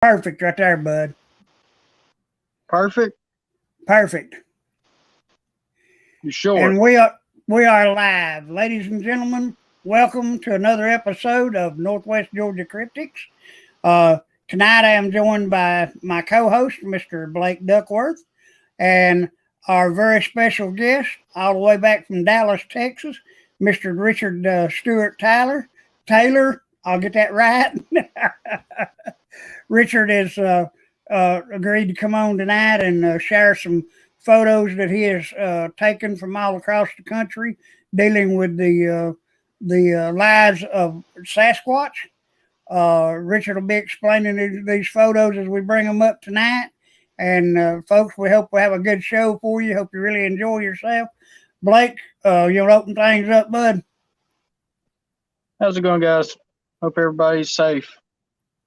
Perfect right there, bud. Perfect? Perfect. You sure? And we are live. Ladies and gentlemen, welcome to another episode of Northwest Georgia Cryptics. Tonight I am joined by my co-host, Mr. Blake Duckworth, and our very special guest, all the way back from Dallas, Texas, Mr. Richard Stewart Taylor. I'll get that right. Richard has agreed to come on tonight and share some photos that he has taken from all across the country dealing with the lives of Sasquatch. Richard will be explaining these photos as we bring them up tonight. And folks, we hope we have a good show for you. Hope you really enjoy yourself. Blake, you'll open things up, bud. How's it going, guys? Hope everybody's safe.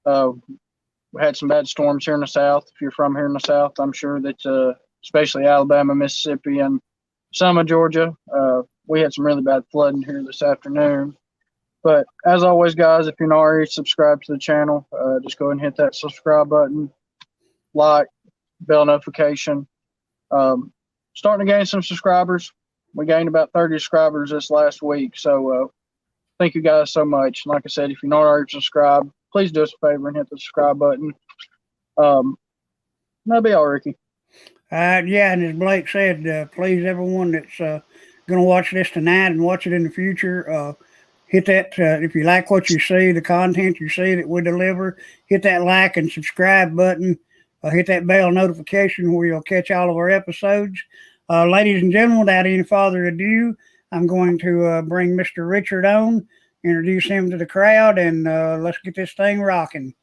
We had some bad storms here in the South. If you're from here in the South, I'm sure that especially Alabama, Mississippi, and some of Georgia, we had some really bad flooding here this afternoon. But as always, guys, if you're not already subscribed to the channel, just go ahead and hit that subscribe button, like, bell notification. Starting to gain some subscribers. We gained about 30 subscribers this last week. So thank you guys so much. And like I said, if you're not already subscribed, please do us a favor and hit the subscribe button. That'll be all, Ricky. Yeah, and as Blake said, please, everyone that's going to watch this tonight and watch it in the future, hit that. If you like what you see, the content you see that we deliver, hit that like and subscribe button. Hit that bell notification where you'll catch all of our episodes. Ladies and gentlemen, without any further ado, I'm going to bring Mr. Richard on, introduce him to the crowd, and let's get this thing rocking.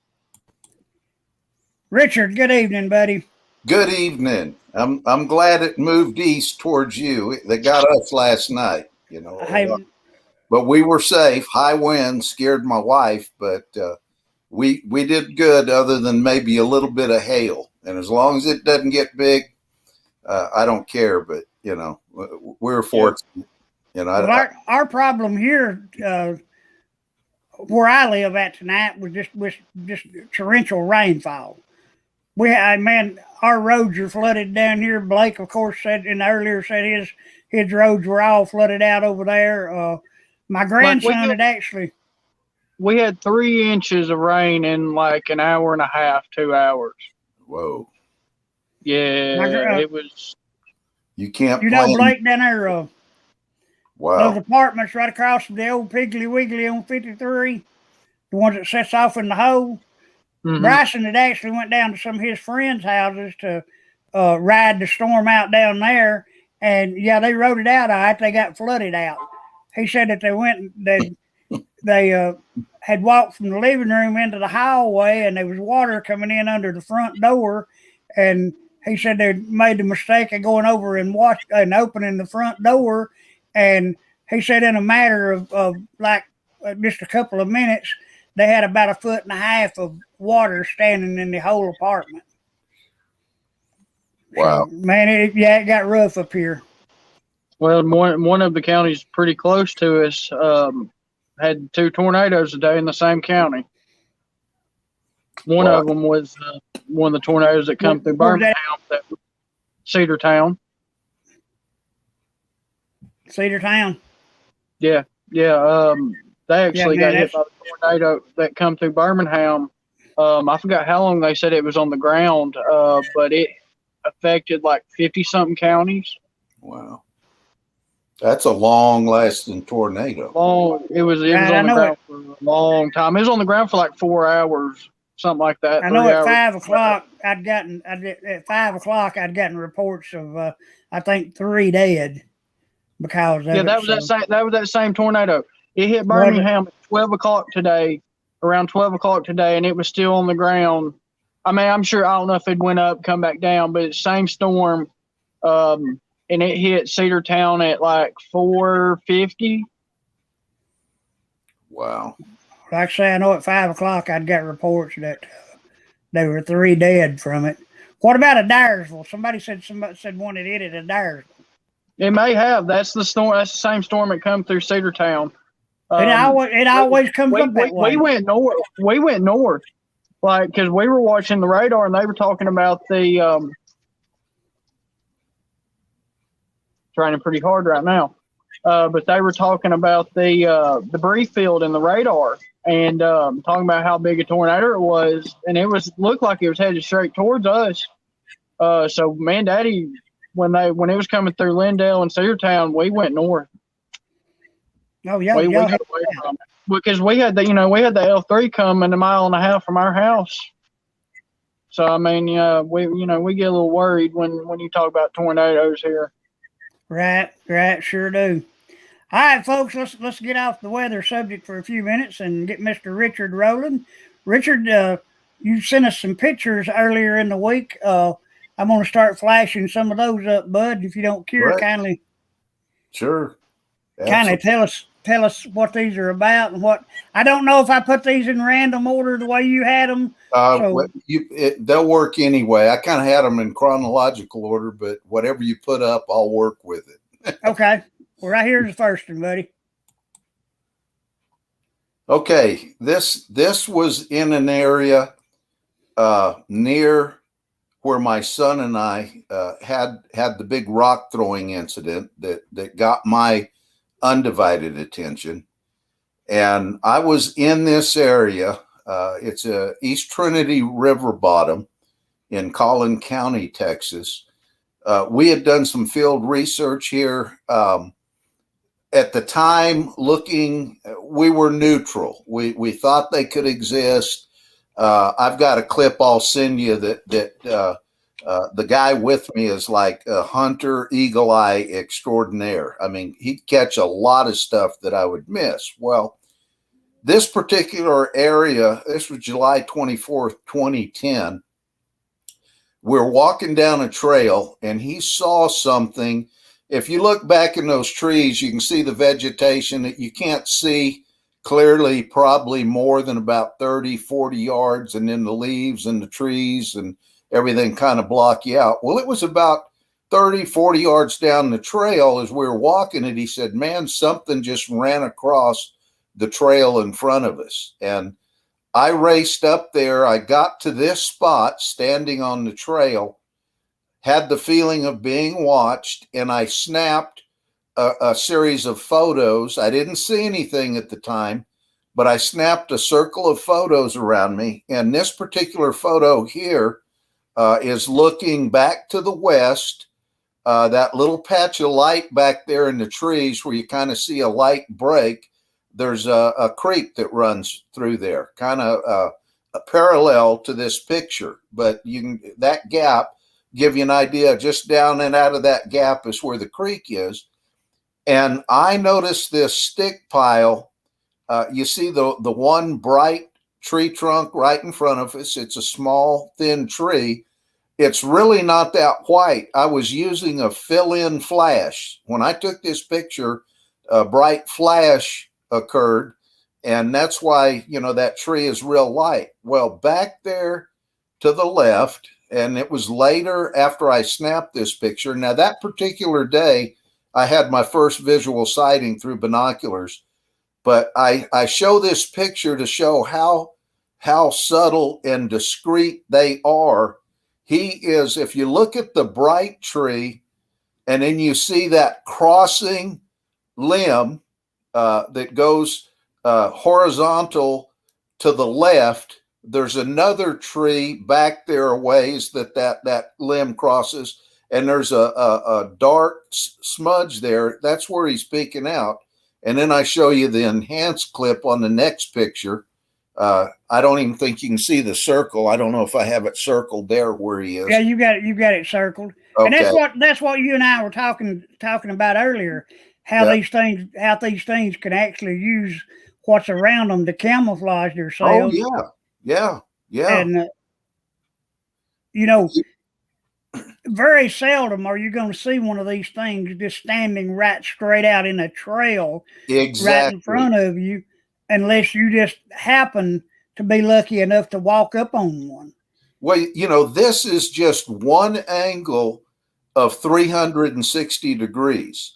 Richard, good evening, buddy. Good evening. I'm glad it moved east towards you. They got us last night, you know. But we were safe. High wind scared my wife, but we did good other than maybe a little bit of hail. And as long as it doesn't get big, I don't care. But, you know, we're fortunate. You know, well, our problem here where I live at tonight was just torrential rainfall. Our roads are flooded down here. Blake, of course, said his roads were all flooded out over there. My grandson had actually. We had 3 inches of rain in like an hour and a half, 2 hours. Whoa. Yeah, it was. You can't. You know, Blake, down there. Wow. Those apartments right across from the old Piggly Wiggly on 53, the ones that sets off in the hole. Mm-hmm. Bryson had actually went down to some of his friends' houses to ride the storm out down there, and yeah, they rode it out. All right, they got flooded out. He said that they had walked from the living room into the hallway, and there was water coming in under the front door, and he said they made the mistake of going over and opening the front door, and he said in a matter of like just a couple of minutes, they had about 1.5 feet of water standing in the whole apartment. Wow. So, man, it got rough up here. Well, one of the counties pretty close to us had 2 tornadoes a day in the same county. One of them was one of the tornadoes that come through Birmingham, Cedartown. Cedartown. Yeah. They actually got hit by the tornado that come through Birmingham. I forgot how long they said it was on the ground, but it affected like 50-something counties. Wow. That's a long-lasting tornado. It was on the ground for a long time. It was on the ground for like 4 hours, something like that. I know at 5 o'clock I'd gotten reports of I think 3 dead because of that was that same tornado. It hit Birmingham at 12 o'clock today, around 12 o'clock today, and it was still on the ground. I mean, I'm sure, I don't know if it went up, come back down, but it's same storm, and it hit Cedartown at like 4:50. Wow. Like I say, I know at 5 o'clock I'd got reports that there were 3 dead from it. What about a Dyersville? Somebody said one had hit it at Dyersville. It may have. That's the storm. That's the same storm that come through Cedartown. It always comes up that way. We went north. like, because we were watching the radar and they were talking about the trying pretty hard right now, but they were talking about the debris field in the radar and talking about how big a tornado it was, and it looked like it was headed straight towards us. So me and Daddy, when it was coming through Lindale and Cedartown, we went north. Oh yeah, we got away from it because we had the L3 coming 1.5 miles from our house. So I mean, we get a little worried when you talk about tornadoes here. Right, sure do. All right, folks, let's get off the weather subject for a few minutes and get Mr. Richard rolling. Richard, you sent us some pictures earlier in the week. I'm going to start flashing some of those up, bud, if you don't care. Right. Kindly. Sure. Kind of tell us what these are about and what. I don't know if I put these in random order the way you had them. They'll work anyway. I kind of had them in chronological order, but whatever you put up, I'll work with it. Okay. Well, right here's the first one, buddy. Okay. This was in an area near where my son and I had the big rock throwing incident that got my undivided attention. And I was in this area. It's East Trinity River bottom in Collin County, Texas. We had done some field research here. At the time, we were neutral. We thought they could exist. I've got a clip I'll send you that the guy with me is like a hunter, eagle eye extraordinaire. I mean, he'd catch a lot of stuff that I would miss. Well, this particular area, this was July 24th, 2010. We're walking down a trail and he saw something. If you look back in those trees, you can see the vegetation that you can't see clearly, probably more than about 30, 40 yards. And then the leaves and the trees and everything kind of block you out. Well, it was about 30, 40 yards down the trail as we were walking it. He said, man, something just ran across the trail in front of us. And I raced up there. I got to this spot standing on the trail, had the feeling of being watched, and I snapped a series of photos. I didn't see anything at the time, but I snapped a circle of photos around me. And this particular photo here is looking back to the west, that little patch of light back there in the trees where you kind of see a light break. There's a creek that runs through there, kind of a parallel to this picture, but that gap give you an idea. Just down and out of that gap is where the creek is. And I noticed this stick pile. You see the one bright tree trunk right in front of us. It's a small, thin tree. It's really not that white. I was using a fill-in flash. When I took this picture, a bright flash occurred, and that's why, that tree is real light. Well, back there to the left, and it was later after I snapped this picture. Now, that particular day, I had my first visual sighting through binoculars, but I show this picture to show how subtle and discreet they are. He is, if you look at the bright tree, and then you see that crossing limb that goes horizontal to the left, there's another tree back there a ways that limb crosses, and there's a dark smudge there. That's where he's peeking out. And then I show you the enhanced clip on the next picture. I don't even think you can see the circle. I don't know if I have it circled there where he is. Yeah, you got it circled. Okay. And that's what you and I were talking about earlier. How these things can actually use what's around them to camouflage themselves. Oh yeah. And very seldom are you going to see one of these things just standing right straight out in a trail, right in front of you, unless you just happen to be lucky enough to walk up on one. Well, this is just one angle of 360 degrees.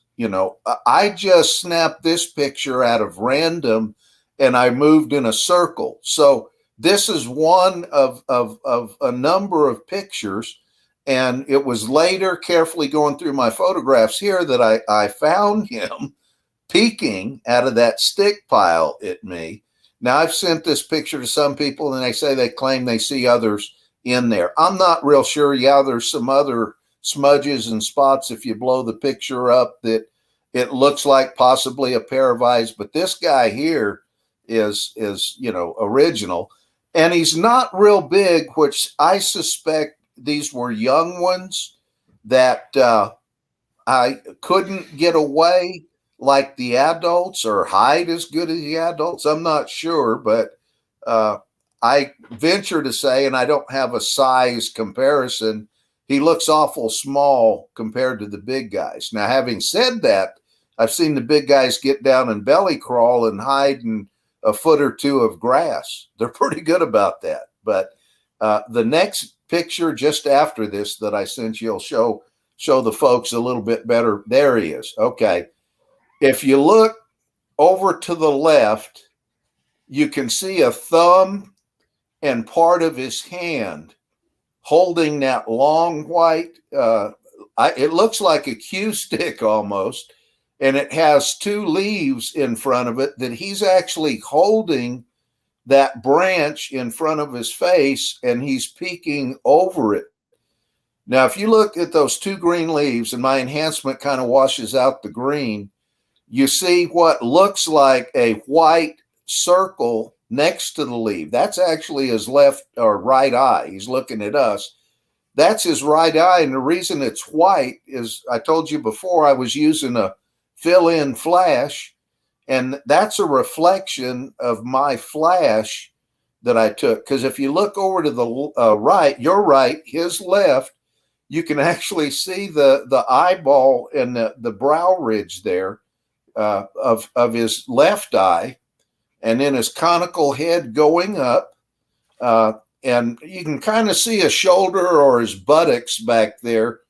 I just snapped this picture out of random and I moved in a circle. So this is one of a number of pictures. And it was later, carefully going through my photographs here, that I found him peeking out of that stick pile at me. Now, I've sent this picture to some people, and they say they claim they see others in there. I'm not real sure. Yeah, there's some other smudges and spots if you blow the picture up that it looks like possibly a pair of eyes. But this guy here is original. And he's not real big, which I suspect these were young ones that I couldn't get away like the adults or hide as good as the adults. I'm not sure, but I venture to say, and I don't have a size comparison, he looks awful small compared to the big guys. Now, having said that, I've seen the big guys get down and belly crawl and hide in a foot or two of grass. They're pretty good about that. But the next picture just after this that I sent you will show the folks a little bit better. There he is. Okay. If you look over to the left, you can see a thumb and part of his hand holding that long white, it looks like a cue stick almost, and it has two leaves in front of it that he's actually holding that branch in front of his face, and he's peeking over it. Now, if you look at those two green leaves, and my enhancement kind of washes out the green, you see what looks like a white circle next to the leaf. That's actually his left or right eye. He's looking at us. That's his right eye. And the reason it's white is, I told you before, I was using a fill-in flash, and that's a reflection of my flash that I took. Because if you look over to the right, your right, his left, you can actually see the eyeball and the brow ridge there of his left eye, and then his conical head going up. And you can kind of see a shoulder or his buttocks back there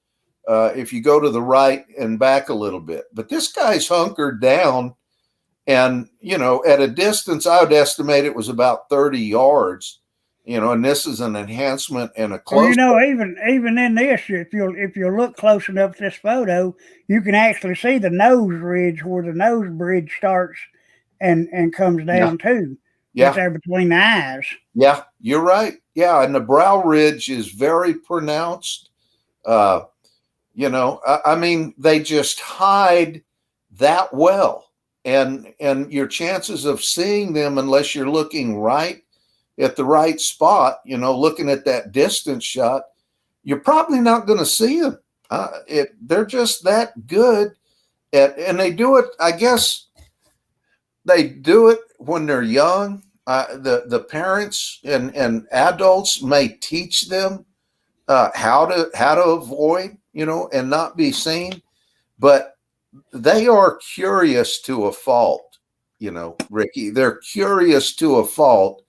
if you go to the right and back a little bit. But this guy's hunkered down, and, at a distance, I would estimate it was about 30 yards, and this is an enhancement and a close. Well, even in this, if you look close enough at this photo, you can actually see the nose ridge where the nose bridge starts and comes down too. Yeah. Right there between the eyes. Yeah, you're right. Yeah, and the brow ridge is very pronounced. I mean, they just hide that well. And your chances of seeing them, unless you're looking right at the right spot, looking at that distance shot, you're probably not going to see them. They're just that good and they do it. I guess they do it when they're young. The parents and adults may teach them how to avoid, and not be seen, but they are curious to a fault, Ricky. They're curious to a fault,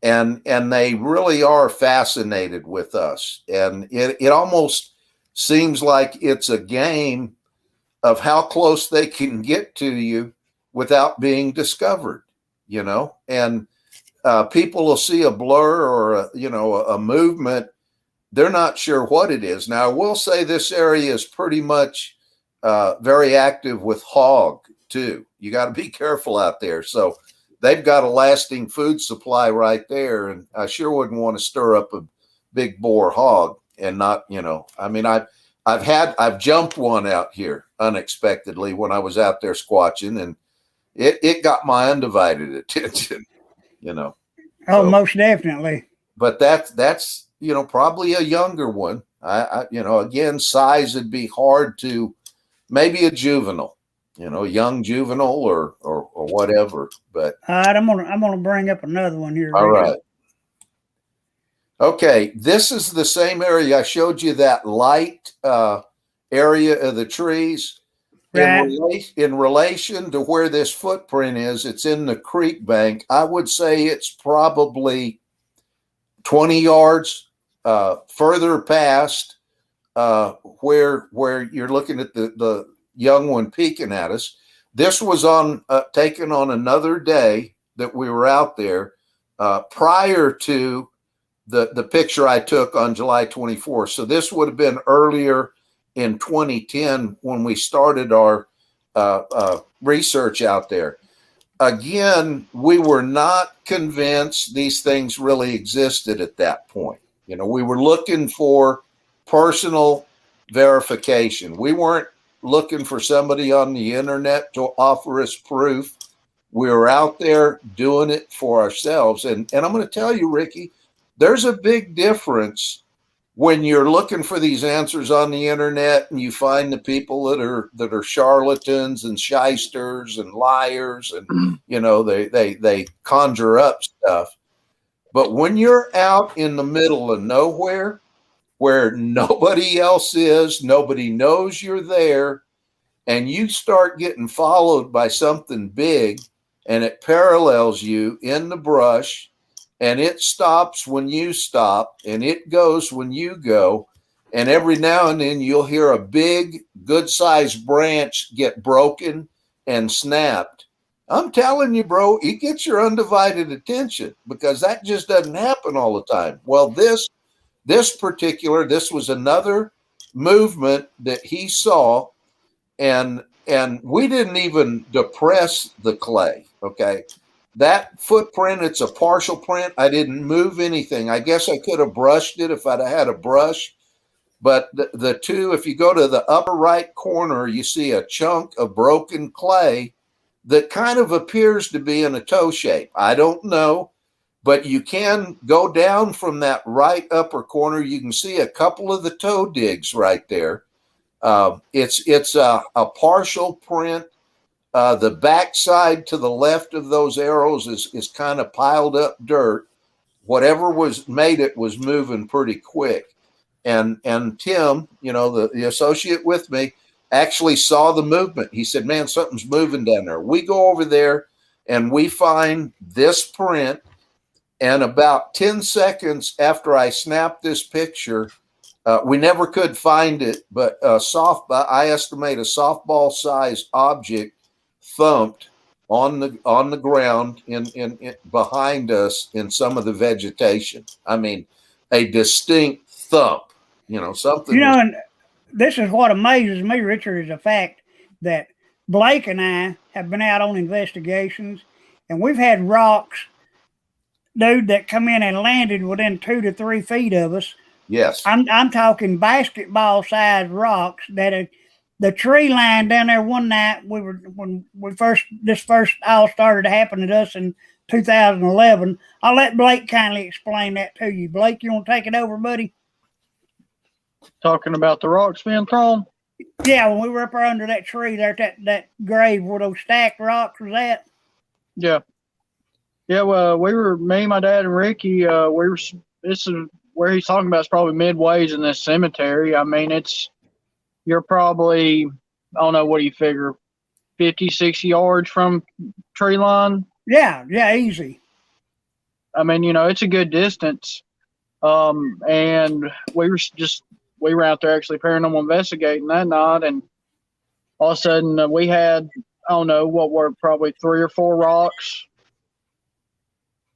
and they really are fascinated with us. And it almost seems like it's a game of how close they can get to you without being discovered, and people will see a blur or a movement. They're not sure what it is. Now, I will say this area is pretty much very active with hog too. You got to be careful out there. So they've got a lasting food supply right there. And I sure wouldn't want to stir up a big boar hog and not, I mean, I've jumped one out here unexpectedly when I was out there squatching, and it got my undivided attention, Oh, so, most definitely. But that's, probably a younger one. Again, size would be hard to, maybe a juvenile, young juvenile or whatever. But all right, I'm gonna bring up another one here. All Richard. right. Okay, this is the same area I showed you, that light area of the trees. Right. In relation to where this footprint is, it's in the creek bank. I would say it's probably 20 yards further past where you're looking at the young one peeking at us. This was taken on another day that we were out there. prior to the picture I took on July 24th. So this would have been earlier in 2010 when we started our research out there. Again, we were not convinced these things really existed at that point. You know, we were looking for personal verification. We weren't looking for somebody on the internet to offer us proof. We were out there doing it for ourselves. And I'm going to tell you, Ricky, there's a big difference when you're looking for these answers on the internet and you find the people that are charlatans and shysters and liars and, you know, they conjure up stuff. But when you're out in the middle of nowhere where nobody else is, nobody knows you're there, and you start getting followed by something big and it parallels you in the brush, and it stops when you stop, and it goes when you go. And every now and then you'll hear a big, good-sized branch get broken and snapped. I'm telling you, bro, it gets your undivided attention because that just doesn't happen all the time. Well, this was another movement that he saw, and we didn't even depress the clay, okay? That footprint, it's a partial print. I didn't move anything. I guess I could have brushed it if I'd have had a brush. But the two, if you go to the upper right corner, you see a chunk of broken clay that kind of appears to be in a toe shape. I don't know, but you can go down from that right upper corner. You can see a couple of the toe digs right there. It's a partial print. The backside to the left of those arrows is kind of piled up dirt. Whatever made it was moving pretty quick. And Tim, you know, the associate with me, actually saw the movement. He said, man, something's moving down there. We go over there and we find this print. And about 10 seconds after I snapped this picture, we never could find it, but I estimate a softball-sized object thumped on the ground in behind us in some of the vegetation. I mean, a distinct thump. You know, something. You know, and this is what amazes me, Richard, is the fact that Blake and I have been out on investigations, and we've had rocks, dude, that come in and landed within 2 to 3 feet of us. Yes, I'm talking basketball-sized rocks that the tree line down there one night. When this first all started to happen to us in 2011. I'll let Blake kindly explain that to you. Blake, you want to take it over, buddy? Talking about the rocks being thrown? Yeah, when we were up there under that tree there at that grave where those stacked rocks was at. Yeah. Yeah, well, me, my dad, and Ricky, this is where he's talking about is probably midways in this cemetery. I mean, you're probably, I don't know, what do you figure, 50, 60 yards from tree line? Yeah, easy. I mean, you know, it's a good distance. And we were out there actually paranormal investigating that night, and all of a sudden we had, I don't know, what were probably 3 or 4 rocks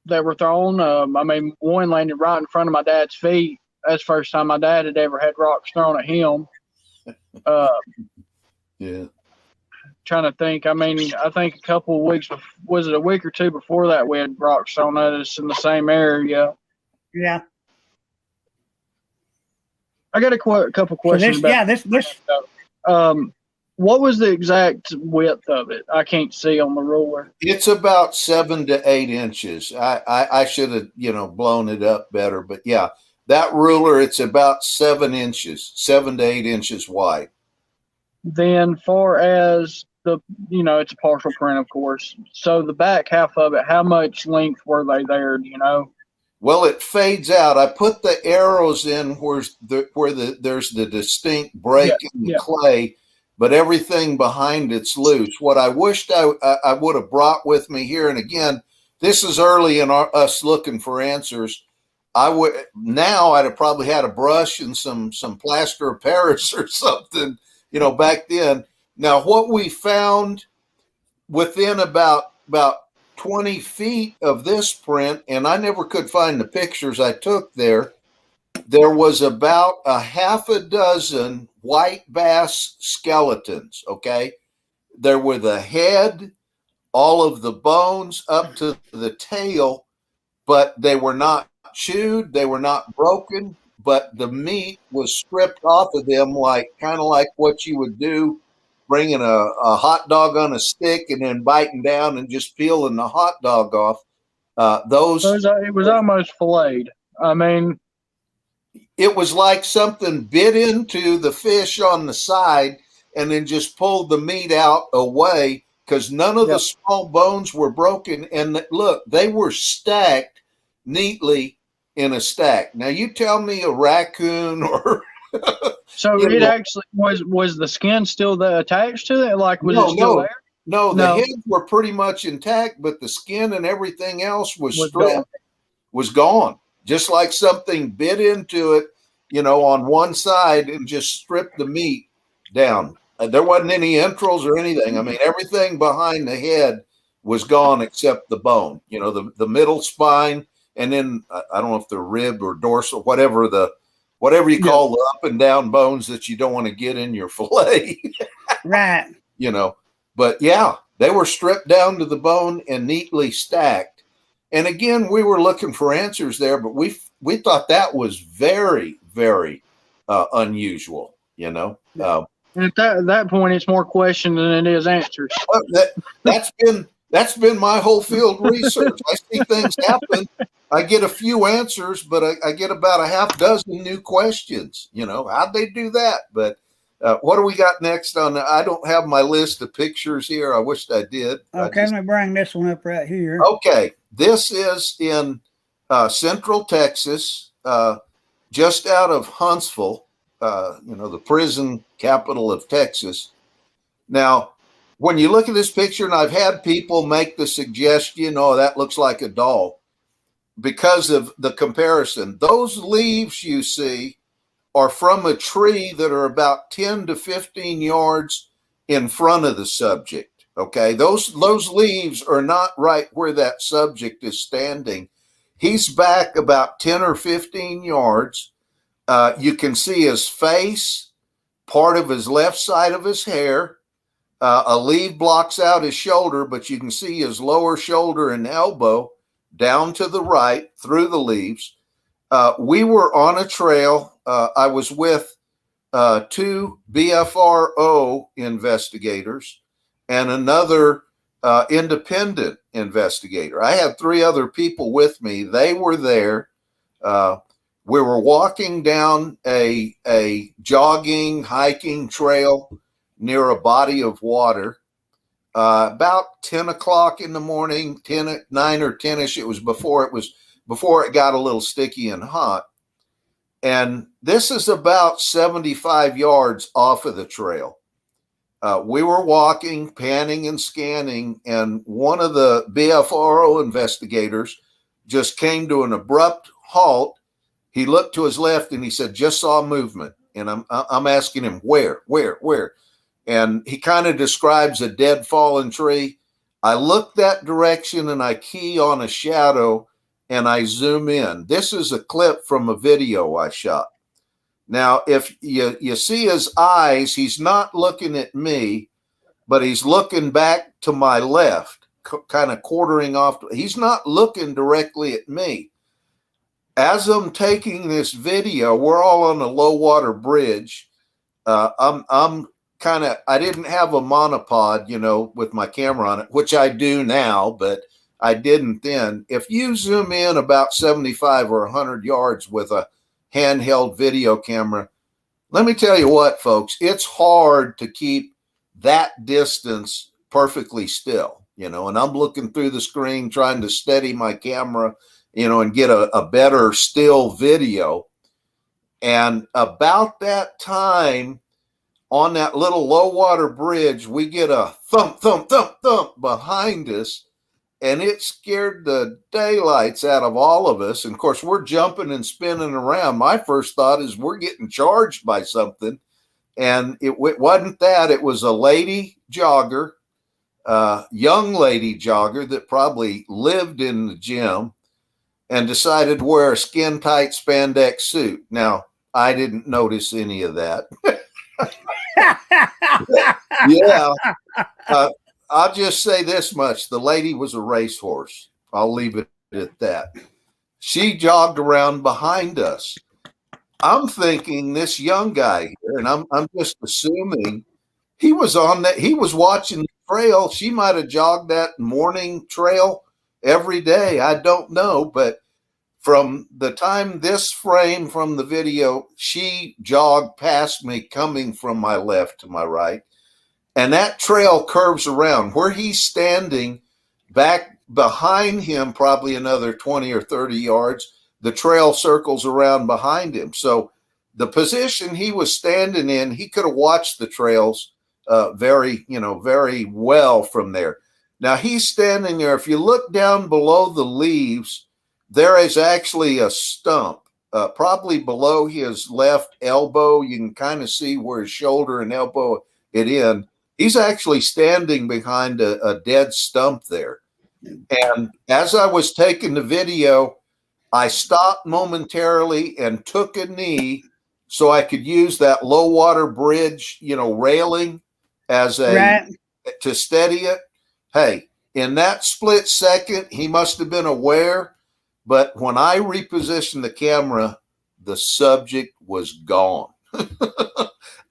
that were thrown. I mean, one landed right in front of my dad's feet. That's the first time my dad had ever had rocks thrown at him. Yeah. Trying to think. I mean, I think a couple of weeks, was it a week or 2 before that, we had rocks thrown at us in the same area. Yeah. I got a couple questions. What was the exact width of it? I can't see on the ruler. It's about 7 to 8 inches. I should have, blown it up better, but yeah, that ruler, it's about 7 inches, 7 to 8 inches wide. Then far as it's a partial print, of course. So the back half of it, how much length were they there? Do you know? Well, it fades out. I put the arrows in where there's the distinct break in the clay, but everything behind it's loose. What I wished I would have brought with me here, and again, this is early in us looking for answers. I'd have probably had a brush and some plaster of Paris or something, back then. Now, what we found within about 20 feet of this print, and I never could find the pictures I took there. There was about a half a dozen white bass skeletons, okay? There were the head, all of the bones up to the tail, but they were not chewed, they were not broken, but the meat was stripped off of them, like kind of like what you would do, bringing a hot dog on a stick and then biting down and just peeling the hot dog off. It was almost filleted. I mean, it was like something bit into the fish on the side and then just pulled the meat out away, because none of the small bones were broken. And look, they were stacked neatly in a stack. Now you tell me a raccoon or so it actually was the skin still attached to it? Like, was it still there? No, the heads were pretty much intact, but the skin and everything else was stripped, was gone. Just like something bit into it, on one side and just stripped the meat down. There wasn't any entrails or anything. I mean, everything behind the head was gone except the bone, the middle spine. And then I don't know if they're rib or dorsal, whatever you call the up and down bones that you don't want to get in your fillet. Right. But yeah, they were stripped down to the bone and neatly stacked. And again, we were looking for answers there, but we thought that was very, very unusual, And at that point, it's more question than it is answers. That's been my whole field research. I see things happen. I get a few answers, but I get about a half dozen new questions. How'd they do that? But what do we got next on? I don't have my list of pictures here. I wished I did. Okay, let me bring this one up right here. Okay, this is in Central Texas, just out of Huntsville. The prison capital of Texas. Now, when you look at this picture, and I've had people make the suggestion, oh, that looks like a doll, because of the comparison. Those leaves you see are from a tree that are about 10 to 15 yards in front of the subject. Okay, those leaves are not right where that subject is standing. He's back about 10 or 15 yards. You can see his face, part of his left side of his hair. A leaf blocks out his shoulder, but you can see his lower shoulder and elbow down to the right through the leaves. We were on a trail. I was with two BFRO investigators and another independent investigator. I had three other people with me. They were there. We were walking down a jogging, hiking trail near a body of water. About 10 o'clock in the morning, 9 or 10ish. It was before it got a little sticky and hot. And this is about 75 yards off of the trail. We were walking, panning and scanning, and one of the BFRO investigators just came to an abrupt halt. He looked to his left and he said, "Just saw movement." And I'm asking him, where? And he kind of describes a dead fallen tree. I look that direction and I key on a shadow and I zoom in. This is a clip from a video I shot. Now, if you see his eyes, he's not looking at me, but he's looking back to my left, kind of quartering off. He's not looking directly at me. As I'm taking this video, we're all on a low water bridge. I didn't have a monopod, with my camera on it, which I do now, but I didn't then. If you zoom in about 75 or 100 yards with a handheld video camera, let me tell you what, folks, it's hard to keep that distance perfectly still, and I'm looking through the screen trying to steady my camera, and get a better still video. And about that time, on that little low water bridge, we get a thump, thump, thump, thump behind us, and it scared the daylights out of all of us. And of course, we're jumping and spinning around. My first thought is we're getting charged by something. And it wasn't that. It was a lady jogger young lady jogger that probably lived in the gym and decided to wear a skin tight spandex suit. Now, I didn't notice any of that. Yeah. I'll just say this much. The lady was a racehorse. I'll leave it at that. She jogged around behind us. I'm thinking this young guy here, and I'm just assuming he was on that. He was watching the trail. She might have jogged that morning trail every day. I don't know, but from the time this frame from the video, she jogged past me coming from my left to my right. And that trail curves around where he's standing. Back behind him, probably another 20 or 30 yards, the trail circles around behind him. So the position he was standing in, he could have watched the trails very well from there. Now he's standing there. If you look down below the leaves, there is actually a stump, probably below his left elbow. You can kind of see where his shoulder and elbow it in. He's actually standing behind a dead stump there. And as I was taking the video, I stopped momentarily and took a knee so I could use that low water bridge, railing as to steady it. Hey, in that split second, he must have been aware. But when I repositioned the camera, the subject was gone.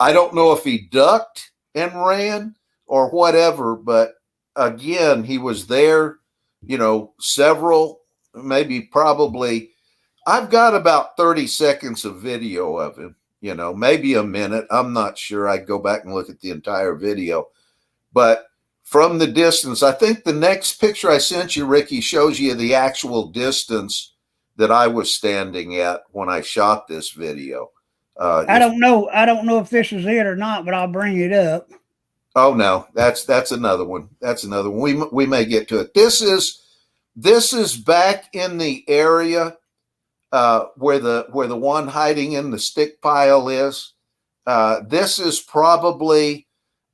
I don't know if he ducked and ran or whatever, but again, he was there, probably, I've got about 30 seconds of video of him, maybe a minute. I'm not sure. I'd go back and look at the entire video, but from the distance, I think the next picture I sent you, Ricky, shows you the actual distance that I was standing at when I shot this video. I don't know if this is it or not, but I'll bring it up. Oh no, that's another one. That's another one. We may get to it. This is back in the area where the one hiding in the stick pile is. This is probably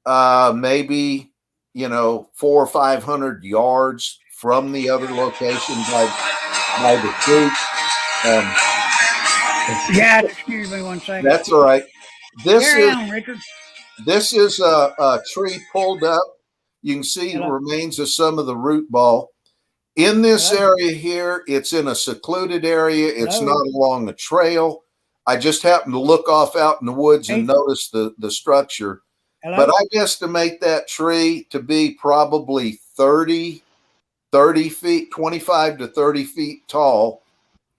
maybe 400 or 500 yards from the other location by the creek. Yeah, excuse me one second. That's all right. Richard. This is a tree pulled up. You can see the remains of some of the root ball. In this area here, it's in a secluded area. It's not along a trail. I just happened to look off out in the woods and notice the structure. But I estimate that tree to be probably 30 feet, 25 to 30 feet tall.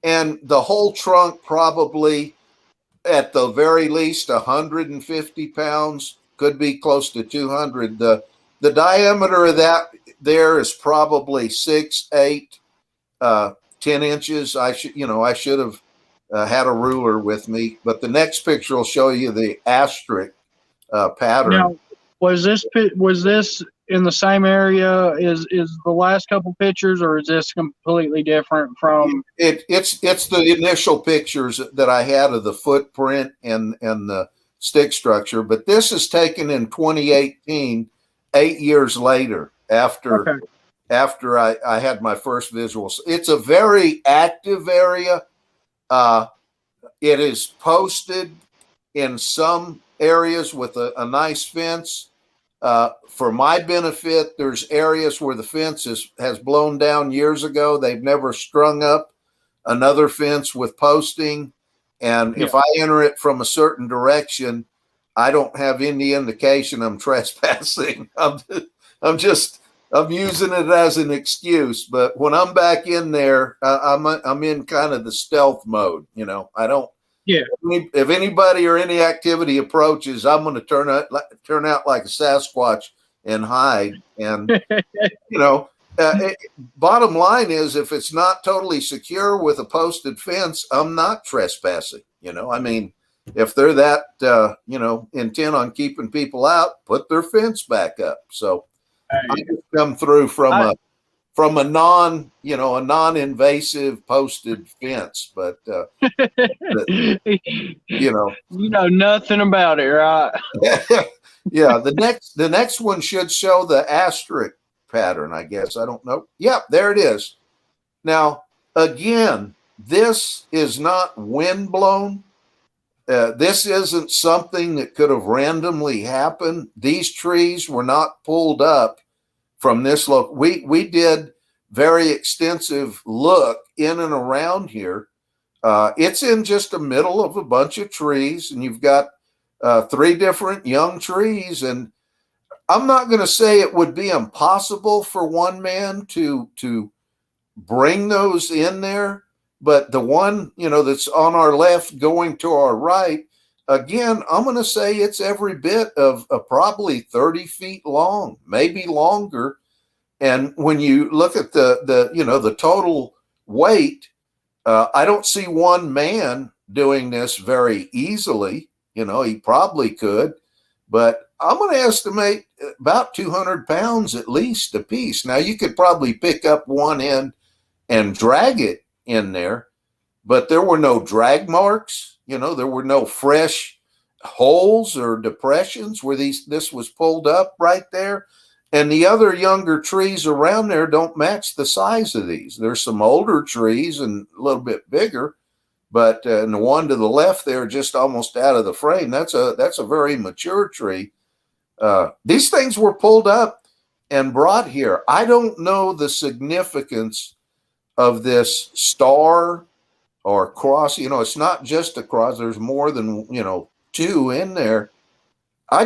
And the whole trunk probably at the very least 150 pounds, could be close to 200. The diameter of that there is probably 6, 8, 10 inches. I should have had a ruler with me, but the next picture will show you the asterisk pattern. Now, was this in the same area as the last couple pictures, or is this completely different from? It's the initial pictures that I had of the footprint and the stick structure, but this is taken in 2018, 8 years later after I had my first visuals. It's a very active area. It is posted in some areas with a nice fence. For my benefit, there's areas where the fence has blown down years ago. They've never strung up another fence with posting. And if I enter it from a certain direction, I don't have any indication I'm trespassing. I'm using it as an excuse. But when I'm back in there, I'm in kind of the stealth mode. I don't. Yeah. If anybody or any activity approaches, I'm going to turn out like a Sasquatch and hide. And bottom line is, if it's not totally secure with a posted fence, I'm not trespassing. If they're that intent on keeping people out, put their fence back up. So I just come through from a non-invasive posted fence, but you know nothing about it, right? Yeah, the next one should show the asterisk pattern, I guess. I don't know. Yeah, there it is. Now, again, this is not wind blown. This isn't something that could have randomly happened. These trees were not pulled up from this look. We did very extensive look in and around here. It's in just the middle of a bunch of trees, and you've got 3 different young trees. And I'm not going to say it would be impossible for one man to bring those in there, but the one, that's on our left going to our right, again, I'm going to say it's every bit of probably 30 feet long, maybe longer. And when you look at the total weight, I don't see one man doing this very easily. He probably could, but I'm going to estimate about 200 pounds at least a piece. Now, you could probably pick up one end and drag it in there, but there were no drag marks. There were no fresh holes or depressions where this was pulled up right there. And the other younger trees around there don't match the size of these. There's some older trees and a little bit bigger, but and the one to the left there, just almost out of the frame, that's a very mature tree. These things were pulled up and brought here. I don't know the significance of this star or cross. It's not just a cross. There's more than 2 in there. I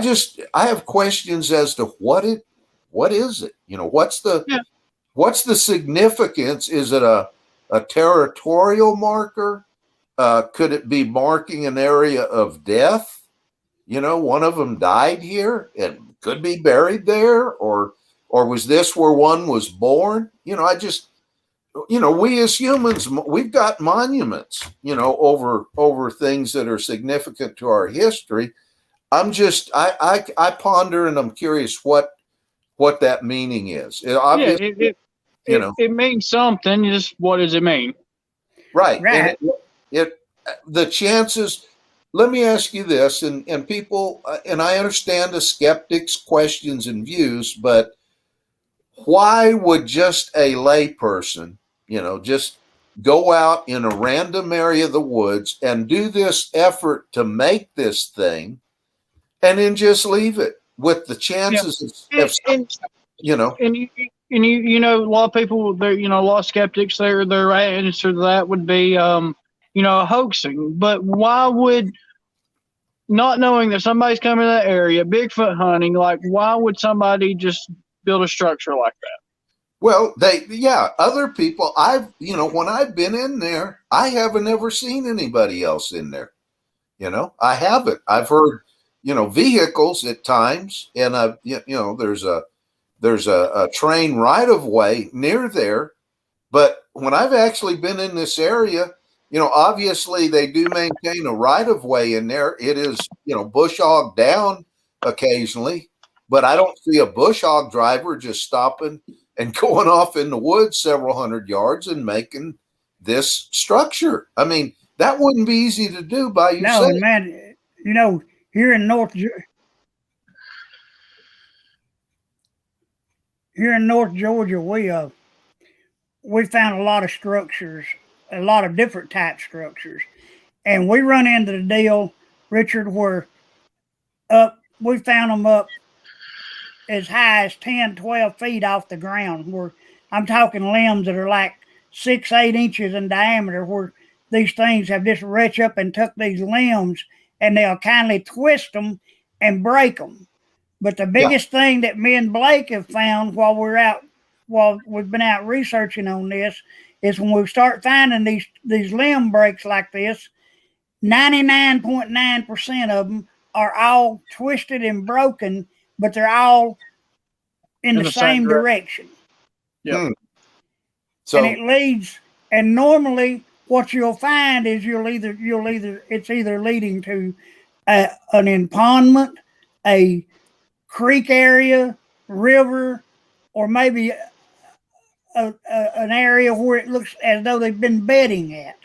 have questions as to what is it? What's the significance? Is it a territorial marker? Could it be marking an area of death? One of them died here and could be buried there, or was this where one was born? We as humans, we've got monuments, over things that are significant to our history. I ponder, and I'm curious what that meaning is. It means something. Just what does it mean? Right. And the chances. Let me ask you this, and people, and I understand the skeptics' questions and views, but why would just a layperson, just go out in a random area of the woods and do this effort to make this thing, and then just leave it with the chances of And a lot of people, there, a lot of skeptics, their answer to that would be, hoaxing. But why would, not knowing that somebody's coming to that area, Bigfoot hunting, why would somebody just build a structure like that? Well, other people, when I've been in there, I haven't ever seen anybody else in there. I haven't. I've heard, vehicles at times, and there's a train right of way near there. But when I've actually been in this area, obviously they do maintain a right of way in there. It is, bush hog down occasionally, but I don't see a bush hog driver just stopping and going off in the woods several hundred yards and making this structure. I mean, that wouldn't be easy to do by yourself. No, man, here in North Georgia, we found a lot of structures, a lot of different type structures, and we run into the deal, Richard, where we found them up as high as 10, 12 feet off the ground, where I'm talking limbs that are like 6, 8 inches in diameter, where these things have just reached up and took these limbs and they'll kindly twist them and break them. But the biggest thing that me and Blake have found while we've been out researching on this is when we start finding these limb breaks like this, 99.9% of them are all twisted and broken, but they're all in the same direction. Yeah. So, and it leads, and normally what you'll find is it's either leading to an impoundment, a creek area, river, or maybe an area where it looks as though they've been bedding at.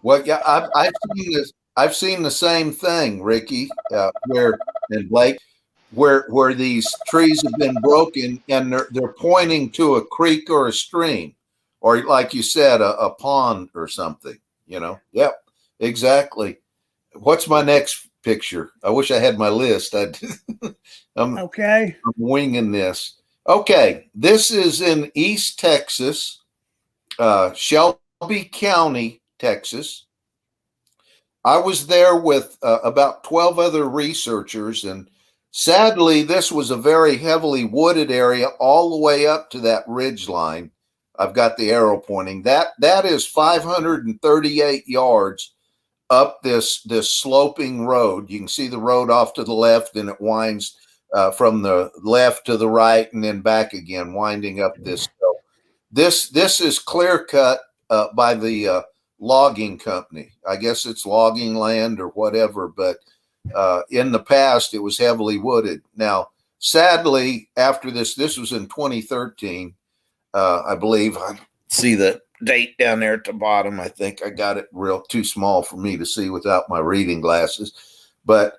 Well, yeah, I've seen this. I've seen the same thing, Ricky, and Blake, where these trees have been broken, and they're pointing to a creek or a stream, or like you said, a pond or something. Yep, exactly. What's my next picture? I wish I had my list. I'm winging this. Okay, this is in East Texas, Shelby County, Texas. I was there with about 12 other researchers, and sadly, this was a very heavily wooded area all the way up to that ridge line. I've got the arrow pointing. That is 538 yards up this sloping road. You can see the road off to the left, and it winds from the left to the right and then back again, winding up this. So this is clear cut by the logging company. I guess it's logging land or whatever, but in the past it was heavily wooded. Now, sadly, after this was in 2013, I believe. I see the date down there at the bottom. I think I got it real too small for me to see without my reading glasses, but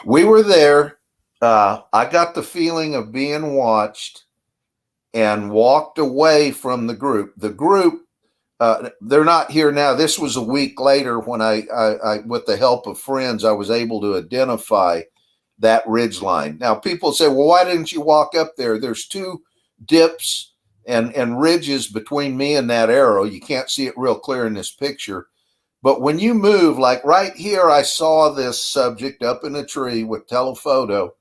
we were there. I got the feeling of being watched and walked away from the group. The group, they're not here now. This was a week later when I, with the help of friends, I was able to identify that ridge line. Now, people say, well, why didn't you walk up there? There's two dips and ridges between me and that arrow. You can't see it real clear in this picture. But when you move, like right here, I saw this subject up in a tree with telephoto.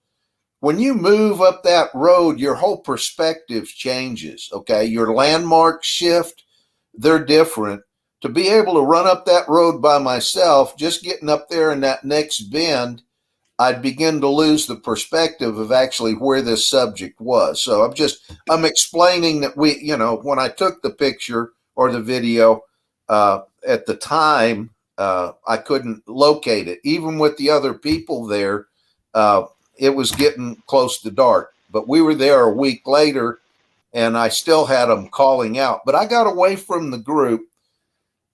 When you move up that road, your whole perspective changes, okay? Your landmarks shift. They're different. To be able to run up that road by myself, just getting up there in that next bend, I'd begin to lose the perspective of actually where this subject was. So I'm explaining that when I took the picture or the video at the time, I couldn't locate it. Even with the other people there, it was getting close to dark. But we were there a week later, and I still had them calling out. But I got away from the group,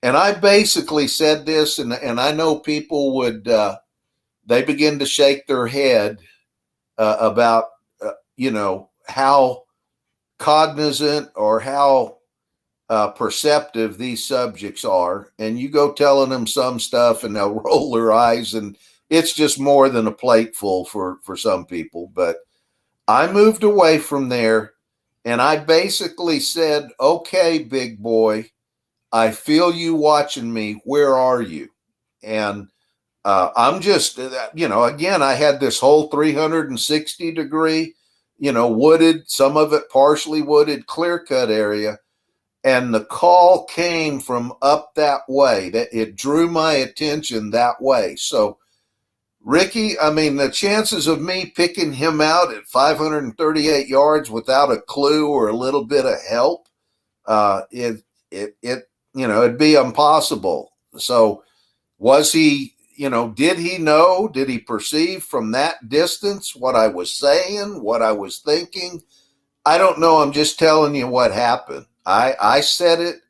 and I basically said this, and I know people would, they begin to shake their head about, how cognizant or how perceptive these subjects are. And you go telling them some stuff, and they'll roll their eyes, and it's just more than a plateful for some people. But I moved away from there. And I basically said, okay, big boy, I feel you watching me. Where are you? And I'm just, again, I had this whole 360 degree, wooded, some of it partially wooded, clear cut area. And the call came from up that way. That it drew my attention that way. So, Ricky, I mean, the chances of me picking him out at 538 yards without a clue or a little bit of help, it'd be impossible. So was he, did he know, did he perceive from that distance what I was saying, what I was thinking? I don't know. I'm just telling you what happened. I said it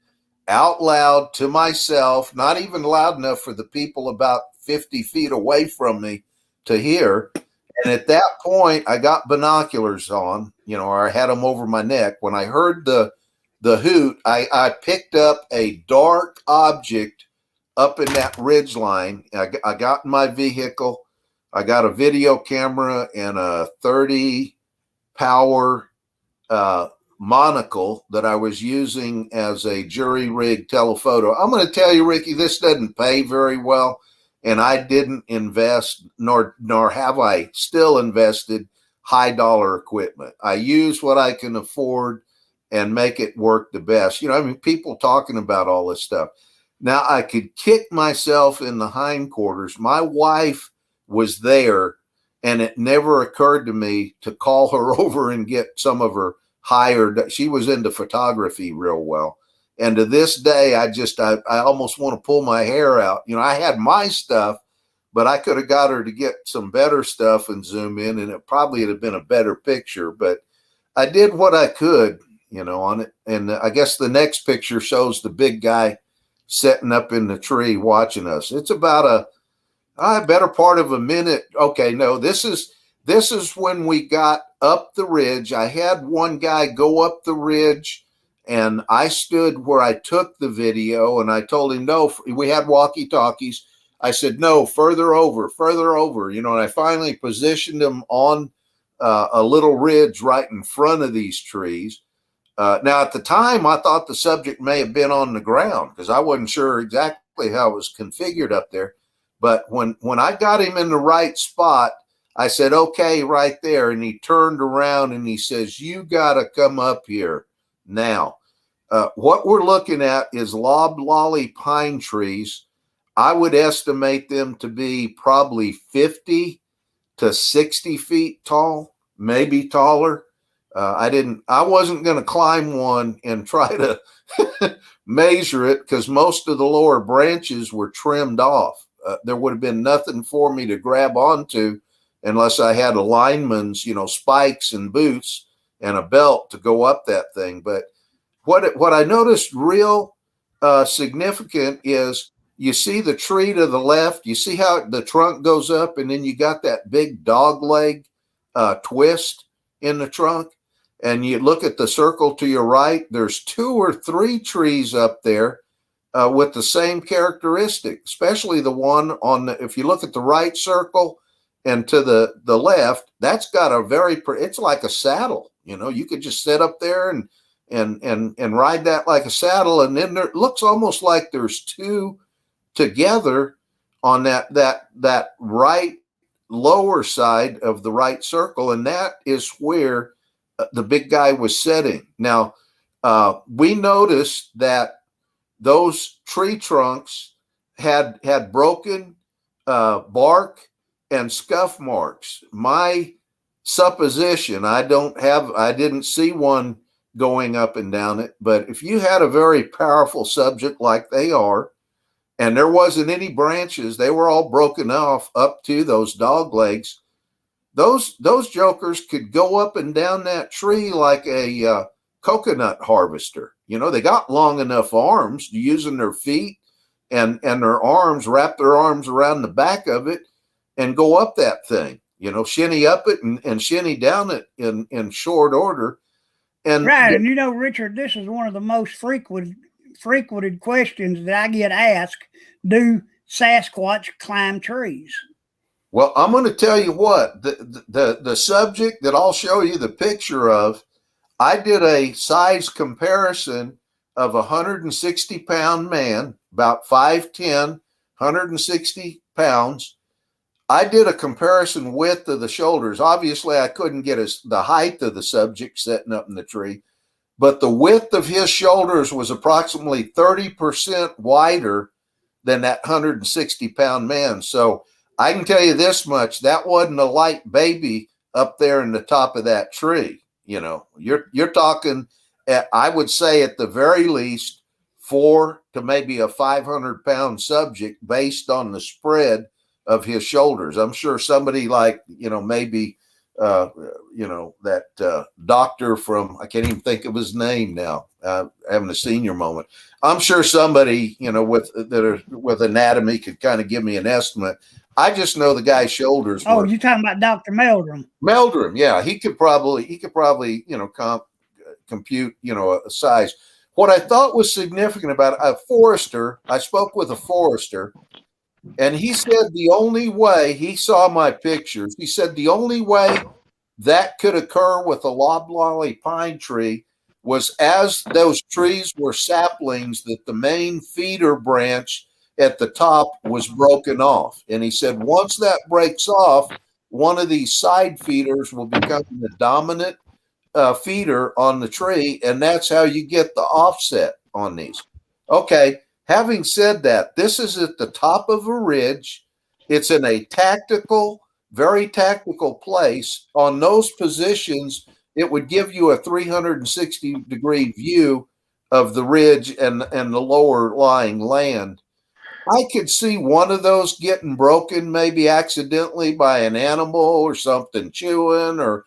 out loud to myself, not even loud enough for the people about 50 feet away from me to hear. And at that point, I got binoculars on, or I had them over my neck. When I heard the hoot, I picked up a dark object up in that ridge line. I got in my vehicle. I got a video camera and a 30 power monocle that I was using as a jury rig telephoto. I'm going to tell you, Ricky, this doesn't pay very well. And I didn't invest, nor have I still invested high dollar equipment. I use what I can afford and make it work the best. People talking about all this stuff. Now, I could kick myself in the hindquarters. My wife was there, and it never occurred to me to call her over and get some of her hired. She was into photography real well. And to this day, I almost want to pull my hair out. I had my stuff, but I could have got her to get some better stuff and zoom in, and it probably would have been a better picture. But I did what I could, on it. And I guess the next picture shows the big guy sitting up in the tree watching us. It's about a better part of a minute. Okay, no, this is this is when we got up the ridge. I had one guy go up the ridge, and I stood where I took the video, and I told him, no, we had walkie-talkies. I said, no, further over, and I finally positioned him on a little ridge right in front of these trees. Now, at the time, I thought the subject may have been on the ground because I wasn't sure exactly how it was configured up there. But when I got him in the right spot, I said, okay, right there. And he turned around and he says, you got to come up here now. What we're looking at is loblolly pine trees. I would estimate them to be probably 50 to 60 feet tall, maybe taller. I wasn't going to climb one and try to measure it because most of the lower branches were trimmed off. There would have been nothing for me to grab onto unless I had a lineman's, spikes and boots and a belt to go up that thing. But what I noticed real significant is you see the tree to the left, you see how the trunk goes up, and then you got that big dog leg twist in the trunk. And you look at the circle to your right, there's 2 or 3 trees up there with the same characteristic, especially the one if you look at the right circle and to the left, that's got it's like a saddle. You could just sit up there and ride that like a saddle. And then it looks almost like there's 2 together on that right lower side of the right circle. And that is where the big guy was sitting. Now, we noticed that those tree trunks had broken bark and scuff marks. My supposition, I didn't see one going up and down it, but if you had a very powerful subject like they are, and there wasn't any branches, they were all broken off up to those dog legs, those jokers could go up and down that tree like a coconut harvester. They got long enough arms using their feet and their arms, wrap their arms around the back of it and go up that thing, shinny up it and shinny down it in short order. And right. And Richard, this is one of the most frequented questions that I get asked. Do Sasquatch climb trees? Well, I'm going to tell you what, the subject that I'll show you the picture of, I did a size comparison of a 160-pound man, about 5'10", 160 pounds. I did a comparison width of the shoulders. Obviously, I couldn't get the height of the subject sitting up in the tree, but the width of his shoulders was approximately 30% wider than that 160-pound man. So I can tell you this much, that wasn't a light baby up there in the top of that tree. You're talking, I would say at the very least 4 to maybe a 500-pound subject based on the spread of his shoulders. I'm sure somebody like, maybe, that doctor from, I can't even think of his name now, having a senior moment. I'm sure somebody, with anatomy could kind of give me an estimate. I just know the guy's shoulders. Oh, you're talking about Dr. Meldrum. Meldrum, yeah, he could probably, compute, a size. What I thought was significant about a forester, I spoke with a forester, and he said the only way, he saw my pictures, he said the only way that could occur with a loblolly pine tree was as those trees were saplings, that the main feeder branch at the top was broken off. And he said, once that breaks off, one of these side feeders will become the dominant feeder on the tree. And that's how you get the offset on these. Okay. Having said that, this is at the top of a ridge. It's in a very tactical place. On those positions, it would give you a 360-degree view of the ridge and the lower lying land. I could see one of those getting broken, maybe accidentally by an animal or something chewing or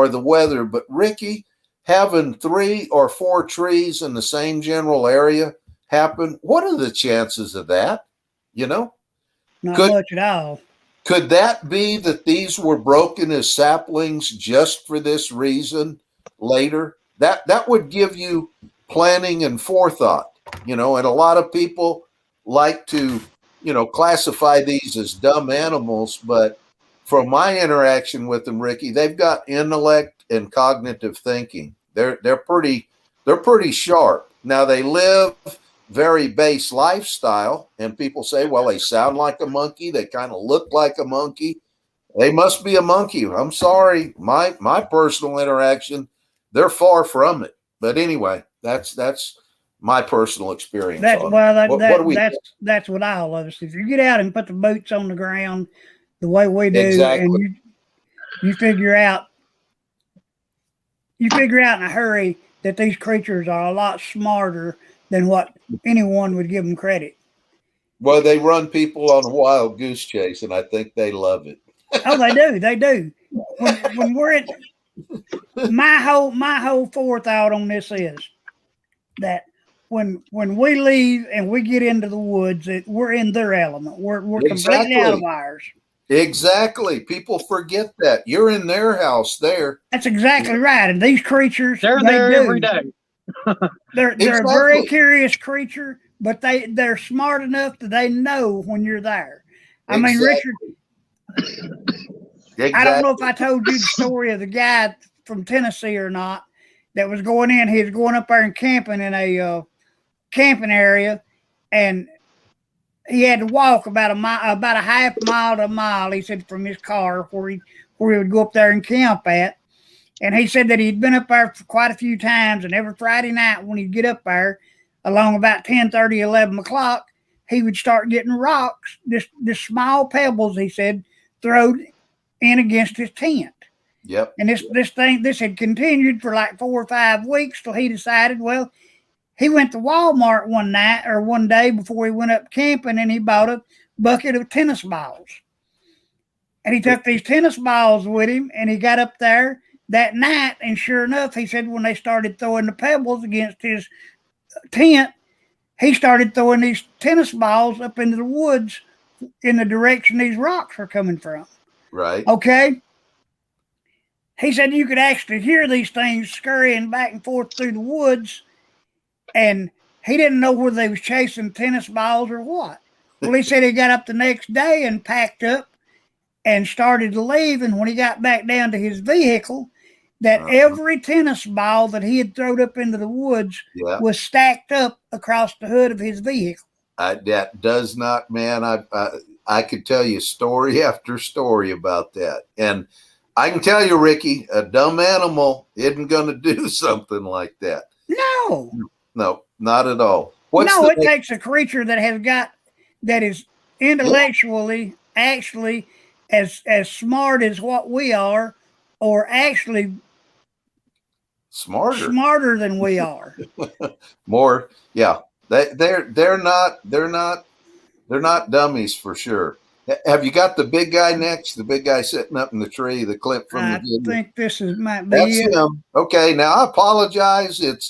the weather. But Ricky, having 3 or 4 trees in the same general area happen, what are the chances of that? Not much at all. Could that be that these were broken as saplings just for this reason later? That would give you planning and forethought, and a lot of people like to, classify these as dumb animals, but from my interaction with them, Ricky, they've got intellect and cognitive thinking. They're pretty sharp. Now they live very base lifestyle, and people say, well, they sound like a monkey, they kind of look like a monkey, they must be a monkey. I'm sorry, my personal interaction, they're far from it. But anyway, that's my personal experience. That's on well, it. What do we that's what all of us. If you get out and put the boots on the ground the way we do, Exactly. and you figure out in a hurry that these creatures are a lot smarter than what anyone would give them credit. Well, they run people on a wild goose chase, and I think they love it. Oh, they do. They do. When we're at my whole forethought on this is that when we leave and we get into the woods, we're in their element. We're completely out of ours. Exactly. People forget that you're in their house there. That's exactly right. And these creatures, they're there every day. They're Exactly. a very curious creature, but they're smart enough that they know when you're there. I mean, Richard, I don't know if I told you the story of the guy from Tennessee or not that was going in. He was going up there and camping in a camping area, and he had to walk about a half mile to a mile, he said, from his car where he would go up there and camp at. And he said that he'd been up there for quite a few times, and every Friday night when he'd get up there along about 10:30, 11 o'clock, he would start getting rocks, this small pebbles, he said, thrown in against his tent. Yep. And this had continued for like 4 or 5 weeks till he decided, well, he went to Walmart one day before he went up camping, and he bought a bucket of tennis balls. And he took these tennis balls with him, and he got up there that night, and sure enough, he said when they started throwing the pebbles against his tent, he started throwing these tennis balls up into the woods in the direction these rocks were coming from. Right. Okay. He said you could actually hear these things scurrying back and forth through the woods, and he didn't know whether they was chasing tennis balls or what. Well, he said he got up the next day and packed up and started to leave, and when he got back down to his vehicle, that every tennis ball that he had thrown up into the woods was stacked up across the hood of his vehicle. That does not, man. I could tell you story after story about that. And I can tell you, Ricky, a dumb animal isn't going to do something like that. No, not at all. It takes a creature that is intellectually actually as smart as what we are, or actually smarter than we are. More, yeah. They're not dummies for sure. Have you got the big guy next? The big guy sitting up in the tree, the clip from the video? I think this might be That's it. him. Okay, now I apologize. It's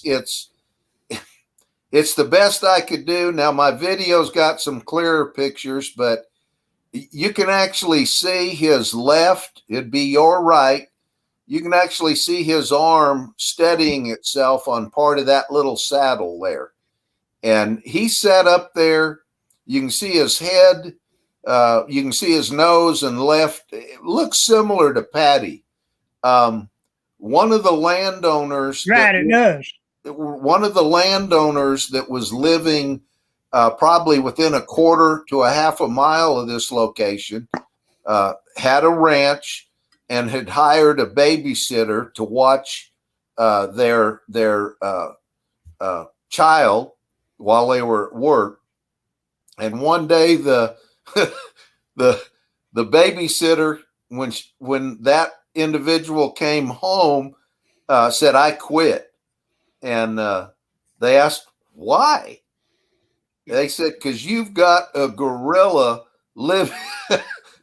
the best I could do. Now my video's got some clearer pictures, but you can actually see his left. It'd be your right. You can actually see his arm steadying itself on part of that little saddle there. And he sat up there. You can see his head. You can see his nose and left. It looks similar to Patty. One of the landowners. Right, it does. One of the landowners that was living probably within a quarter to a half a mile of this location had a ranch and had hired a babysitter to watch their child while they were at work. And one day the babysitter, when that individual came home, said, "I quit." And they asked, "Why?" They said, "Because you've got a gorilla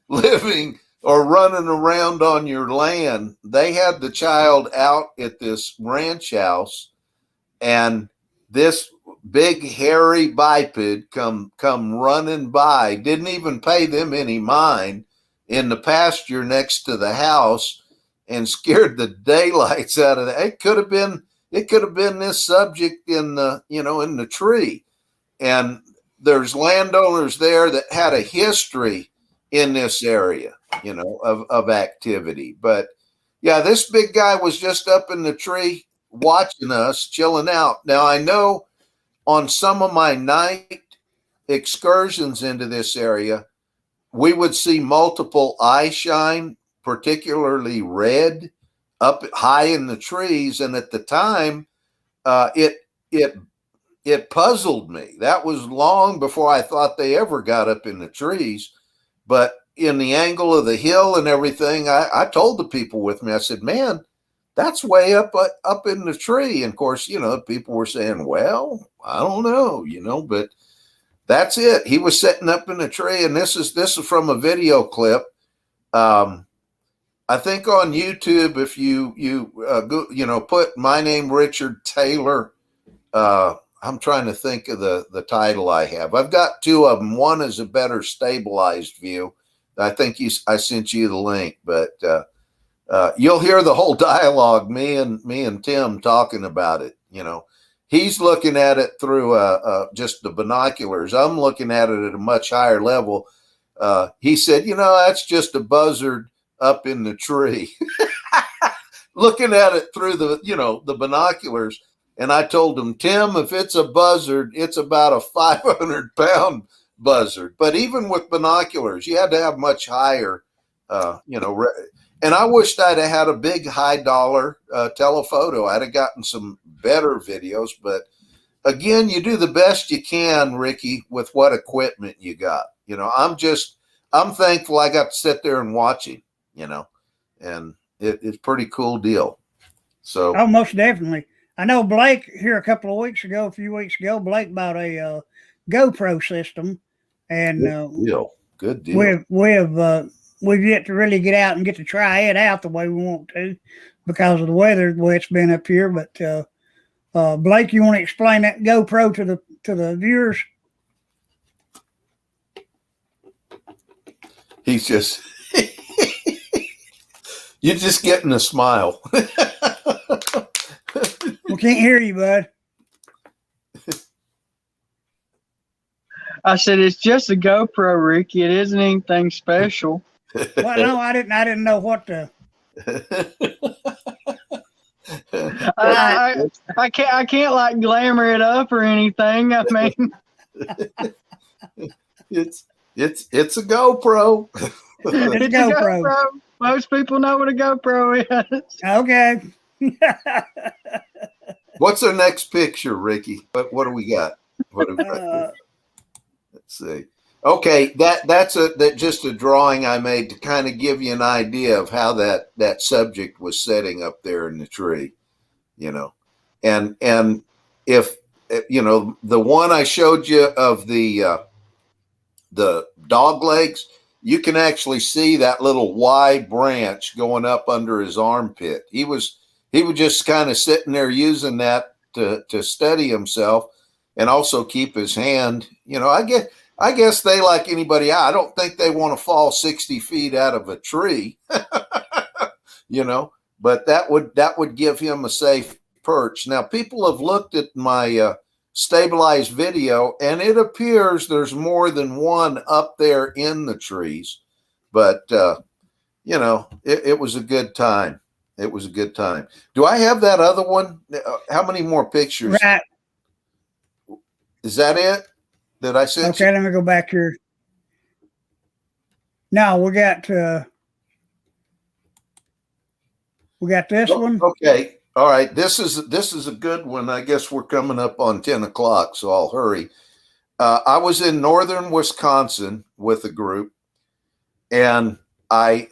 living or running around on your land." They had the child out at this ranch house, and this big hairy biped come running by, didn't even pay them any mind, in the pasture next to the house and scared the daylights out of that. It could have been this subject in the, in the tree. And there's landowners there that had a history in this area, of activity. But yeah, this big guy was just up in the tree watching us, chilling out. Now, I know on some of my night excursions into this area, we would see multiple eye shine, particularly red, up high in the trees. And at the time, it puzzled me. That was long before I thought they ever got up in the trees. But in the angle of the hill and everything, I told the people with me, I said, man, that's way up in the tree. And of course, people were saying, well, I don't know, but that's it. He was sitting up in the tree. And this is from a video clip. I think on YouTube, if you go, put my name, Richard Taylor, I'm trying to think of the title I have. I've got two of them. One is a better stabilized view. I think I sent you the link, but you'll hear the whole dialogue. Me and Tim talking about it. He's looking at it through just the binoculars. I'm looking at it at a much higher level. He said, that's just a buzzard up in the tree. Looking at it through the binoculars. And I told him, Tim, if it's a buzzard, it's about a 500-pound buzzard. But even with binoculars, you had to have much higher, and I wished I'd have had a big high dollar telephoto. I'd have gotten some better videos. But again, you do the best you can, Ricky, with what equipment you got. I'm thankful I got to sit there and watch him, and it's a pretty cool deal. So, oh, most definitely. I know Blake here a few weeks ago, Blake bought a GoPro system, and good deal. We've yet to really get out and get to try it out the way we want to because of the weather, the way it's been up here. But Blake, you want to explain that GoPro to the viewers? He's just you're just getting a smile. We can't hear you, bud. I said it's just a GoPro, Ricky. It isn't anything special. Well, no, I didn't know what to. I can't like glamour it up or anything. I mean, it's a GoPro. It's a GoPro. Most people know what a GoPro is. Okay. What's our next picture, Ricky? What do we got? Let's see. Okay, that's just a drawing I made to kind of give you an idea of how that subject was setting up there in the tree, and if the one I showed you of the dog legs, you can actually see that little Y branch going up under his armpit. He was just kind of sitting there using that to steady himself and also keep his hand. I guess they, like anybody, I don't think they want to fall 60 feet out of a tree, but that would give him a safe perch. Now, people have looked at my stabilized video, and it appears there's more than one up there in the trees, but it was a good time. It was a good time. Do I have that other one? How many more pictures? Right. Is that it? Did I send? Okay, let me go back here. No, we got this one. Okay. All right. This is a good one. I guess we're coming up on 10 o'clock, so I'll hurry. I was in northern Wisconsin with a group, and a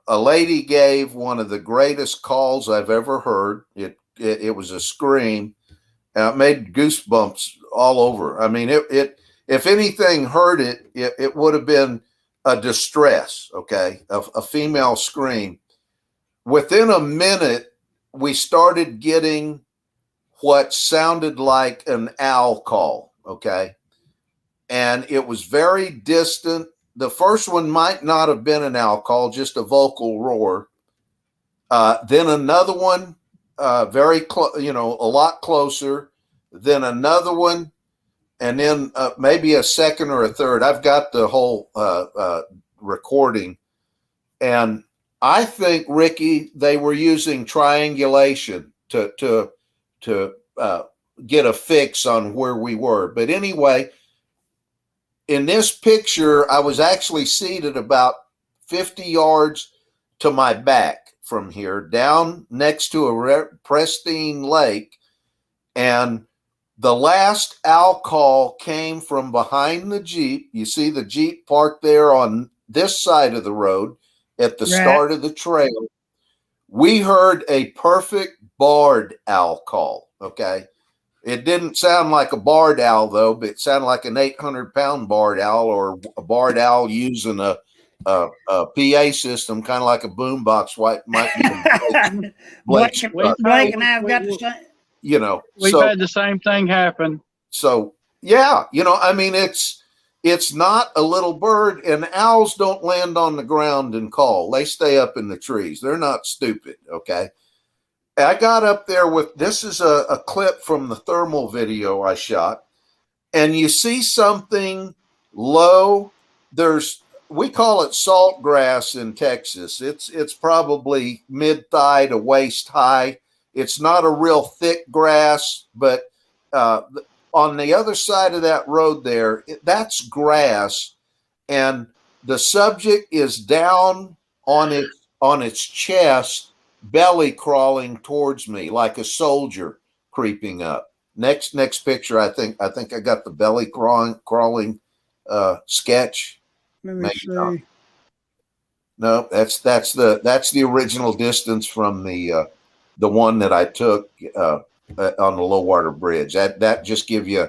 lady gave one of the greatest calls I've ever heard. It was a scream. It made goosebumps all over. I mean, it if anything heard it would have been a distress. Okay, a female scream. Within a minute, we started getting what sounded like an owl call. Okay, and it was very distant. the first one might not have been an owl call, just a vocal roar. Then another one, very close, a lot closer. Then another one, and then maybe a second or a third. I've got the whole recording, and I think, Ricky, they were using triangulation to get a fix on where we were. But anyway, in this picture, I was actually seated about 50 yards to my back from here, down next to a pristine lake. And the last owl call came from behind the Jeep. You see the Jeep parked there on this side of the road at the start of the trail. We heard a perfect barred owl call, okay? It didn't sound like a barred owl, though, but it sounded like an 800-pound barred owl, or a barred owl using a PA system, kind of like a boombox. Might be Blake and I have got the same. We've had the same thing happen. So yeah, I mean, it's not a little bird, and owls don't land on the ground and call. They stay up in the trees. They're not stupid. Okay. I got up there with, this is a clip from the thermal video I shot, and you see something low. We call it salt grass in Texas. It's probably mid-thigh to waist high. It's not a real thick grass, but on the other side of that road there, that's grass, and the subject is down on its chest, belly crawling towards me like a soldier creeping up. Next picture, I think I got the belly crawling sketch. Let me see. No, that's the original distance from the one that I took on the low water bridge. That just give you,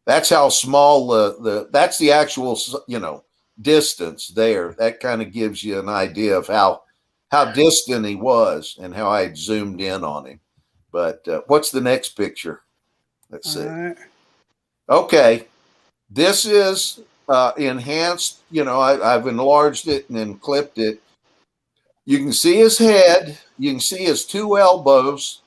that's how small that's the actual distance there. That kind of gives you an idea of how distant he was and how I zoomed in on him. But what's the next picture? Let's see. Right. Okay, this is enhanced. I've enlarged it and then clipped it. You can see his head. You can see his two elbows.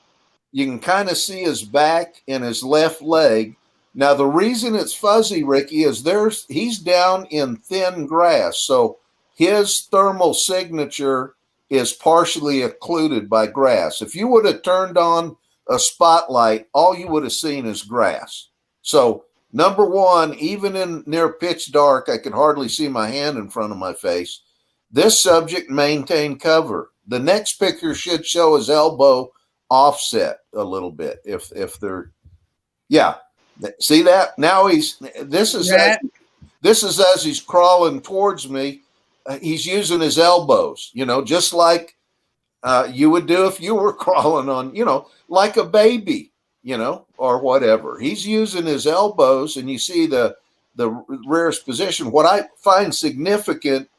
You can kind of see his back and his left leg. Now, the reason it's fuzzy, Ricky, is he's down in thin grass. So his thermal signature is partially occluded by grass. If you would have turned on a spotlight, all you would have seen is grass. So number one, even in near pitch dark, I could hardly see my hand in front of my face. This subject maintained cover. The next picture should show his elbow offset a little bit. If they're, yeah, see that? Now this is as he's crawling towards me. He's using his elbows, just like you would do if you were crawling on, like a baby, or whatever. He's using his elbows, and you see the rearest position. What I find significant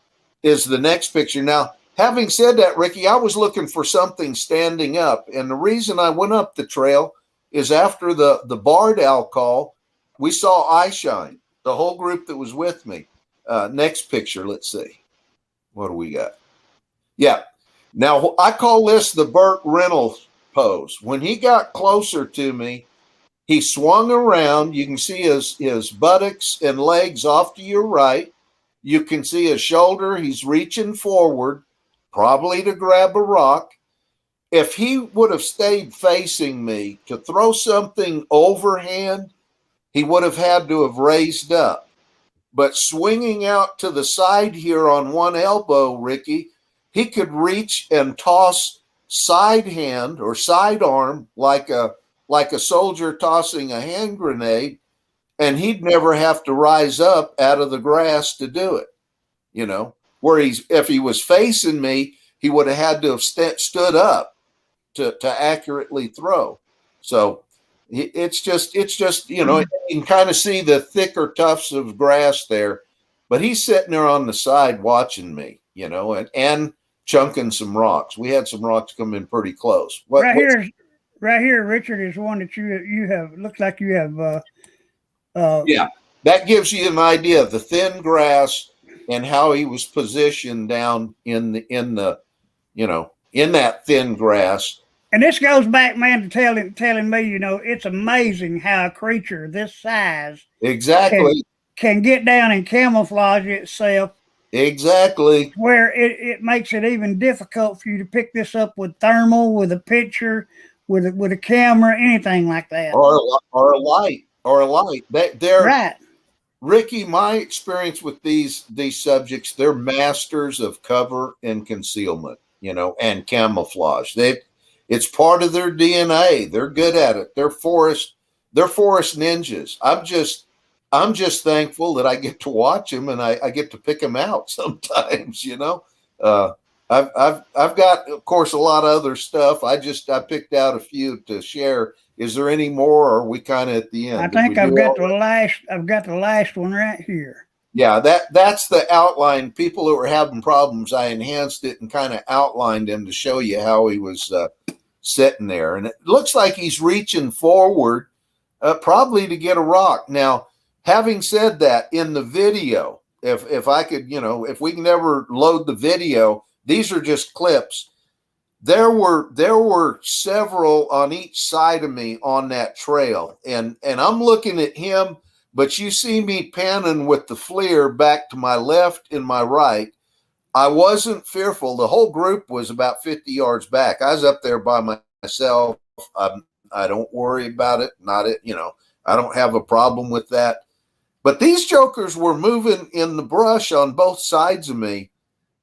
is the next picture. Now, having said that, Ricky, I was looking for something standing up, and the reason I went up the trail is after the barred owl call, we saw eye shine, the whole group that was with me. Next picture, let's see. What do we got? Yeah. Now, I call this the Burt Reynolds pose. When he got closer to me, he swung around. You can see his buttocks and legs off to your right. You can see his shoulder. He's reaching forward, probably to grab a rock. If he would have stayed facing me to throw something overhand, he would have had to have raised up. But swinging out to the side here on one elbow, Ricky, he could reach and toss side hand or sidearm like a soldier tossing a hand grenade, and he'd never have to rise up out of the grass to do it. Where if he was facing me, he would have had to have stood up to accurately throw. So it's just you can kind of see the thicker tufts of grass there, but he's sitting there on the side watching me, and chunking some rocks. We had some rocks come in pretty close. Right here, Richard, is one that you have. Looks like you have. Yeah, that gives you an idea of the thin grass. and how he was positioned down in the in that thin grass. And this goes back, man, to telling me, it's amazing how a creature this size Exactly. can get down and camouflage itself. Exactly. Where it makes it even difficult for you to pick this up with thermal, with a picture, with a camera, anything like that. Or a light. They're right. Ricky, my experience with these subjects, they're masters of cover and concealment, and camouflage. It's part of their DNA. They're good at it. They're forest ninjas. I'm just thankful that I get to watch them and I get to pick them out sometimes, I've got, of course, a lot of other stuff. I picked out a few to share. Is there any more, or are we kind of at the end? I think I've got the last one right here. Yeah, that's the outline. People who were having problems, I enhanced it and kind of outlined him to show you how he was sitting there. And it looks like he's reaching forward, probably to get a rock. Now, having said that, in the video, if I could, if we can never load the video, these are just clips. There were several on each side of me on that trail, and I'm looking at him, but you see me panning with the FLIR back to my left and my right. I wasn't fearful. The whole group was about 50 yards back. I was up there by myself. I don't worry about it. I don't have a problem with that. But these jokers were moving in the brush on both sides of me.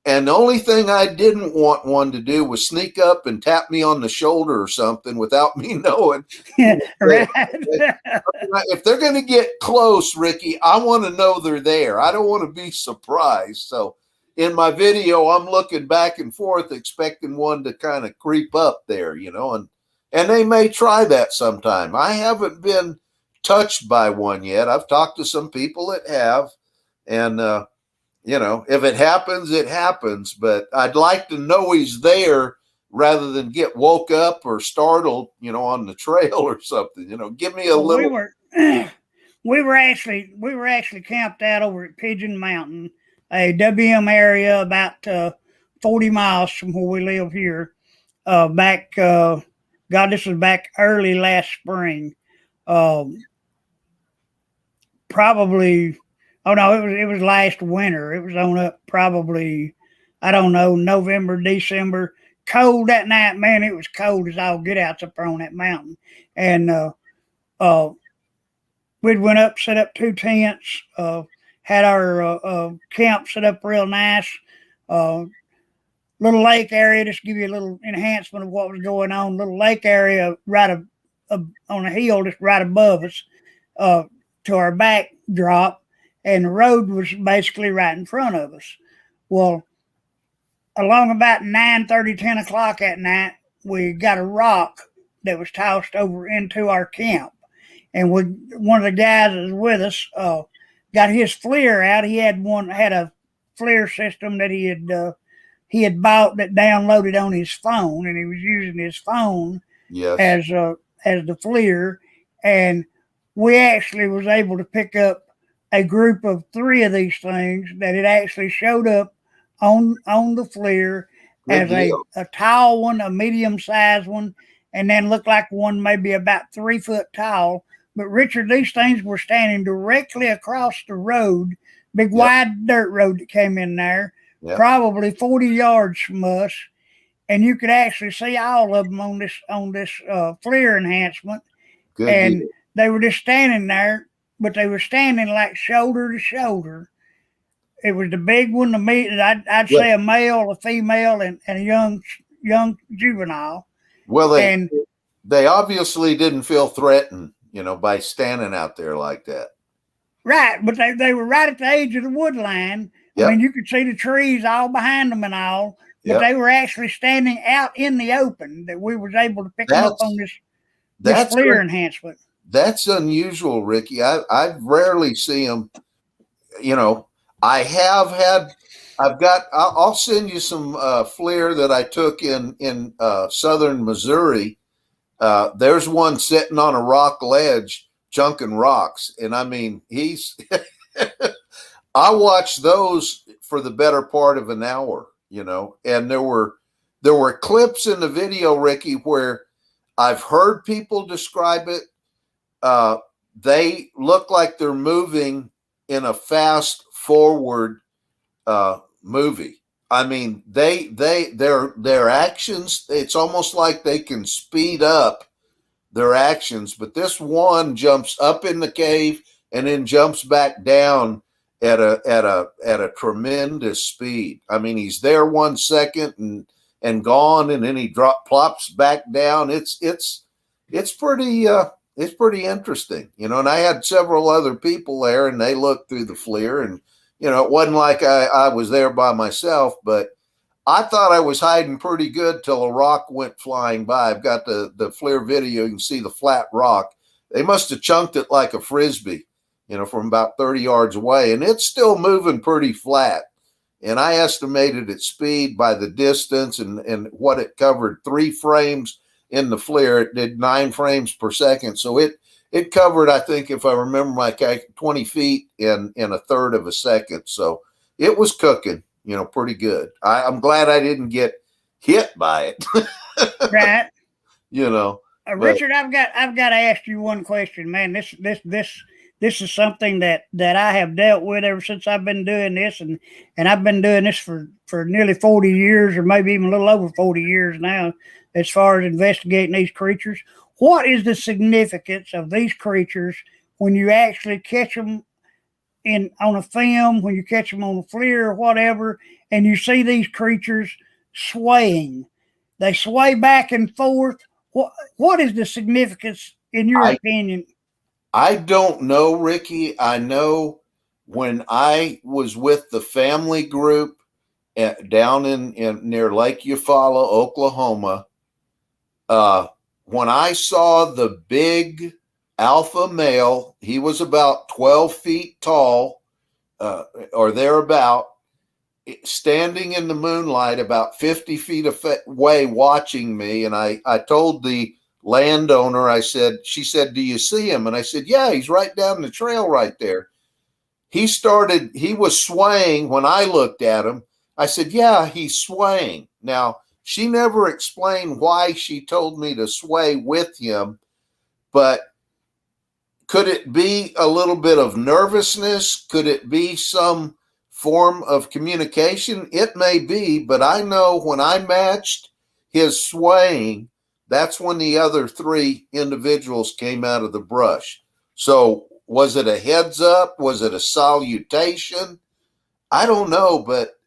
And the only thing I didn't want one to do was sneak up and tap me on the shoulder or something without me knowing. Right. If they're going to get close, Ricky, I want to know they're there. I don't want to be surprised. So in my video, I'm looking back and forth, expecting one to kind of creep up there, and they may try that sometime. I haven't been touched by one yet. I've talked to some people that have, and if it happens, it happens. But I'd like to know he's there rather than get woke up or startled, on the trail or something. Give me a little. We were actually camped out over at Pigeon Mountain, a WM area about 40 miles from where we live here. This was back early last spring. Probably. Oh no, it was last winter. It was on up probably, I don't know, November, December. Cold that night, man. It was cold as all get outs up there on that mountain. And we'd went up, set up 2 tents, had our camp set up real nice. Little lake area, just to give you a little enhancement of what was going on. Little lake area right on a hill just right above us, to our backdrop. And the road was basically right in front of us. Well, along about 9:30, 10 o'clock at night, we got a rock that was tossed over into our camp. And one of the guys that was with us got his FLIR out. He had a FLIR system that he had bought that downloaded on his phone, and he was using his phone as the FLIR. And we actually was able to pick up a group of 3 of these things that had actually showed up on the FLIR as a tall one, a medium-sized one, and then looked like one maybe about 3 foot tall. But Richard, these things were standing directly across the road, big wide dirt road that came in there, probably 40 yards from us, and you could actually see all of them on this FLIR enhancement. Good and deal. They were just standing there. But they were standing like shoulder to shoulder. It was the big one, I'd say a male, a female, and a young juvenile. Well, they obviously didn't feel threatened, by standing out there like that. Right, but they were right at the edge of the wood line. Yep. I mean, you could see the trees all behind them and all, but they were actually standing out in the open that we was able to pick them up on this FLIR enhancement. That's unusual, Ricky. I rarely see them. I'll send you some FLIR that I took in southern Missouri. There's one sitting on a rock ledge, chunking rocks. And I mean, I watched those for the better part of an hour, and there were clips in the video, Ricky, where I've heard people describe it. They look like they're moving in a fast forward movie. I mean, their actions, it's almost like they can speed up their actions, but this one jumps up in the cave and then jumps back down at a tremendous speed. I mean, he's there 1 second and gone, and then he plops back down. It's pretty interesting, and I had several other people there, and they looked through the FLIR, and it wasn't like I was there by myself, but I thought I was hiding pretty good till a rock went flying by. I've got the FLIR video. You can see the flat rock. They must have chunked it like a Frisbee, from about 30 yards away. And it's still moving pretty flat. And I estimated its speed by the distance and what it covered. 3 frames in the FLIR. It did 9 frames per second. So it covered, I think, if I remember my 20 feet in a third of a second. So it was cooking. Pretty good. I'm glad I didn't get hit by it. Right. Richard, I've got to ask you one question, man. This is something that I have dealt with ever since I've been doing this, and I've been doing this for nearly 40 years, or maybe even a little over 40 years now, as far as investigating these creatures. What is the significance of these creatures when you actually catch them on a film, when you catch them on a FLIR or whatever, and you see these creatures swaying? They sway back and forth. What is the significance, in your opinion? I don't know, Ricky. I know when I was with the family group down in near Lake Eufaula, Oklahoma, when I saw the big alpha male, he was about 12 feet tall, or thereabout, standing in the moonlight about 50 feet away watching me. And I told the landowner, she said, "Do you see him?" And I said, "Yeah, he's right down the trail right there." He was swaying when I looked at him. I said, "Yeah, he's swaying." Now, she never explained why she told me to sway with him, but could it be a little bit of nervousness? Could it be some form of communication? It may be, but I know when I matched his swaying, that's when the other 3 individuals came out of the brush. So was it a heads up? Was it a salutation? I don't know, but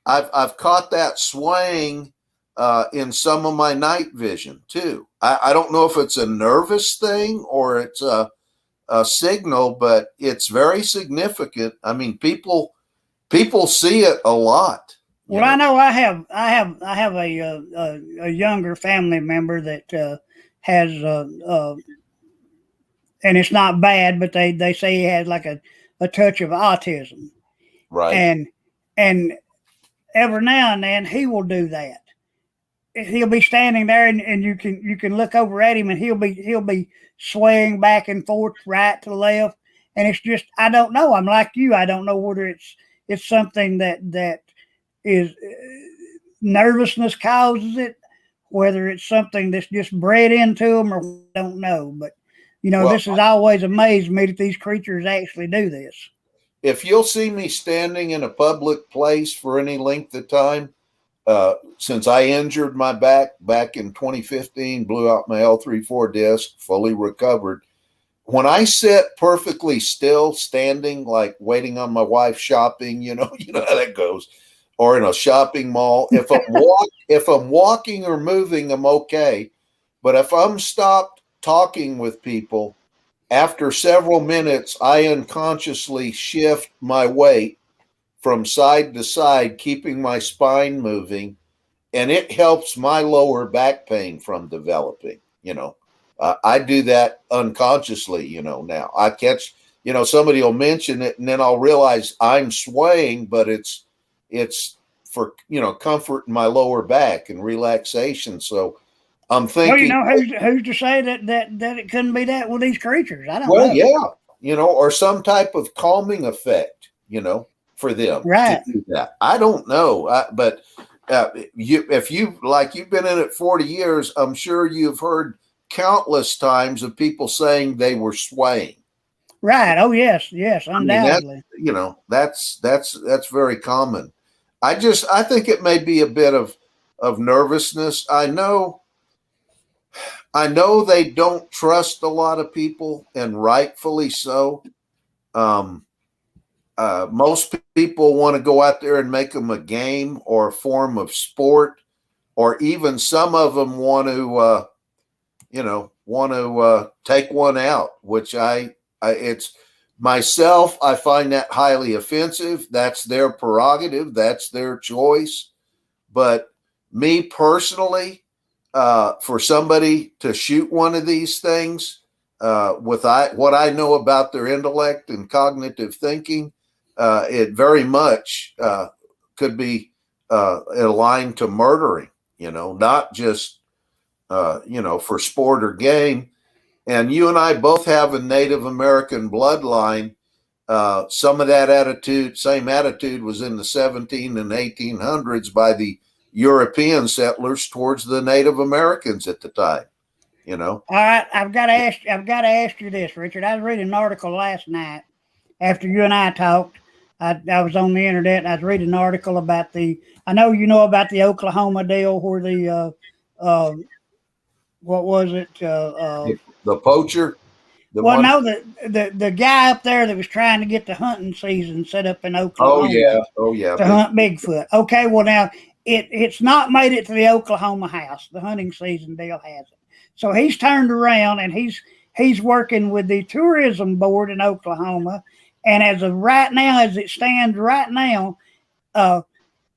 I've caught that swaying in some of my night vision too. I don't know if it's a nervous thing or it's a signal, but it's very significant. I mean, people see it a lot. Well, I know I have a younger family member that has and it's not bad, but they say he has like a touch of autism, right? And every now and then he will do that. He'll be standing there, and you can look over at him, and he'll be swaying back and forth, right to left, and it's just, I don't know. I'm like you. I don't know whether it's something that is nervousness causes it, whether it's something that's just bred into them, or I don't know. But this has always amazed me that these creatures actually do this. If you'll see me standing in a public place for any length of time, since I injured my back in 2015, blew out my L3-4 disc, fully recovered. When I sit perfectly still, standing, like waiting on my wife shopping, you know how that goes, or in a shopping mall. If I'm walking or moving, I'm okay. But if I'm stopped talking with people, after several minutes, I unconsciously shift my weight from side to side, keeping my spine moving, and it helps my lower back pain from developing. I do that unconsciously, now I catch, somebody will mention it and then I'll realize I'm swaying, but it's for, comfort in my lower back and relaxation. So I'm thinking, who's to say that it couldn't be that with these creatures? I don't know. Well, yeah, or some type of calming effect, for them Right. to do that. I don't know, but if you've been in it 40 years, I'm sure you've heard countless times of people saying they were swaying. Right. Oh yes, undoubtedly. That's very common. I think it may be a bit of nervousness. I know they don't trust a lot of people, and rightfully so. Most people want to go out there and make them a game or a form of sport, or even some of them want to take one out, which it's myself. I find that highly offensive. That's their prerogative. That's their choice. But me personally, for somebody to shoot one of these things, with what I know about their intellect and cognitive thinking, it very much could be aligned to murdering, not just, for sport or game. And you and I both have a Native American bloodline. Some of that same attitude was in the 17 and 1800s by the European settlers towards the Native Americans at the time, All right, I've got to ask you this, Richard. I was reading an article last night after you and I talked. I was on the internet and I was reading an article about I know you know about the Oklahoma deal where the what was it? The poacher. No, the guy up there that was trying to get the hunting season set up in Oklahoma. Oh yeah. To hunt Bigfoot. Okay, well now it's not made it to the Oklahoma house. The hunting season deal hasn't. So he's turned around and he's working with the tourism board in Oklahoma, and as of right now, as it stands right now,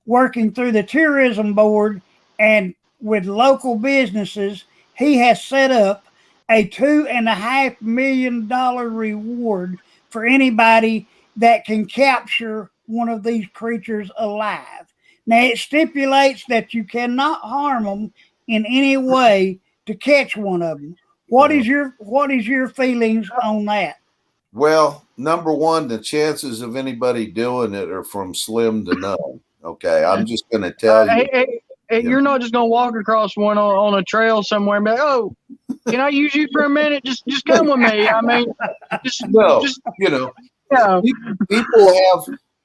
working through the tourism board and with local businesses, he has set up a $2.5 million reward for anybody that can capture one of these creatures alive. Now it stipulates that you cannot harm them in any way to catch one of them. What is your feelings on that? Well, number one, the chances of anybody doing it are from slim to none. Okay, I'm just going to tell you. Hey, you're not just going to walk across one on a trail somewhere and be like, "Oh, can I use you for a minute? Just come with me." I mean,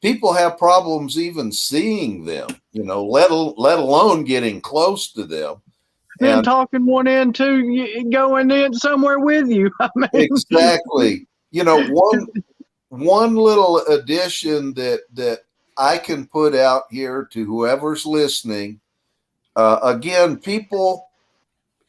people have problems even seeing them. Let alone getting close to them. Then talking one end to going in somewhere with you. I mean, exactly. One little addition that I can put out here to whoever's listening. Again, people,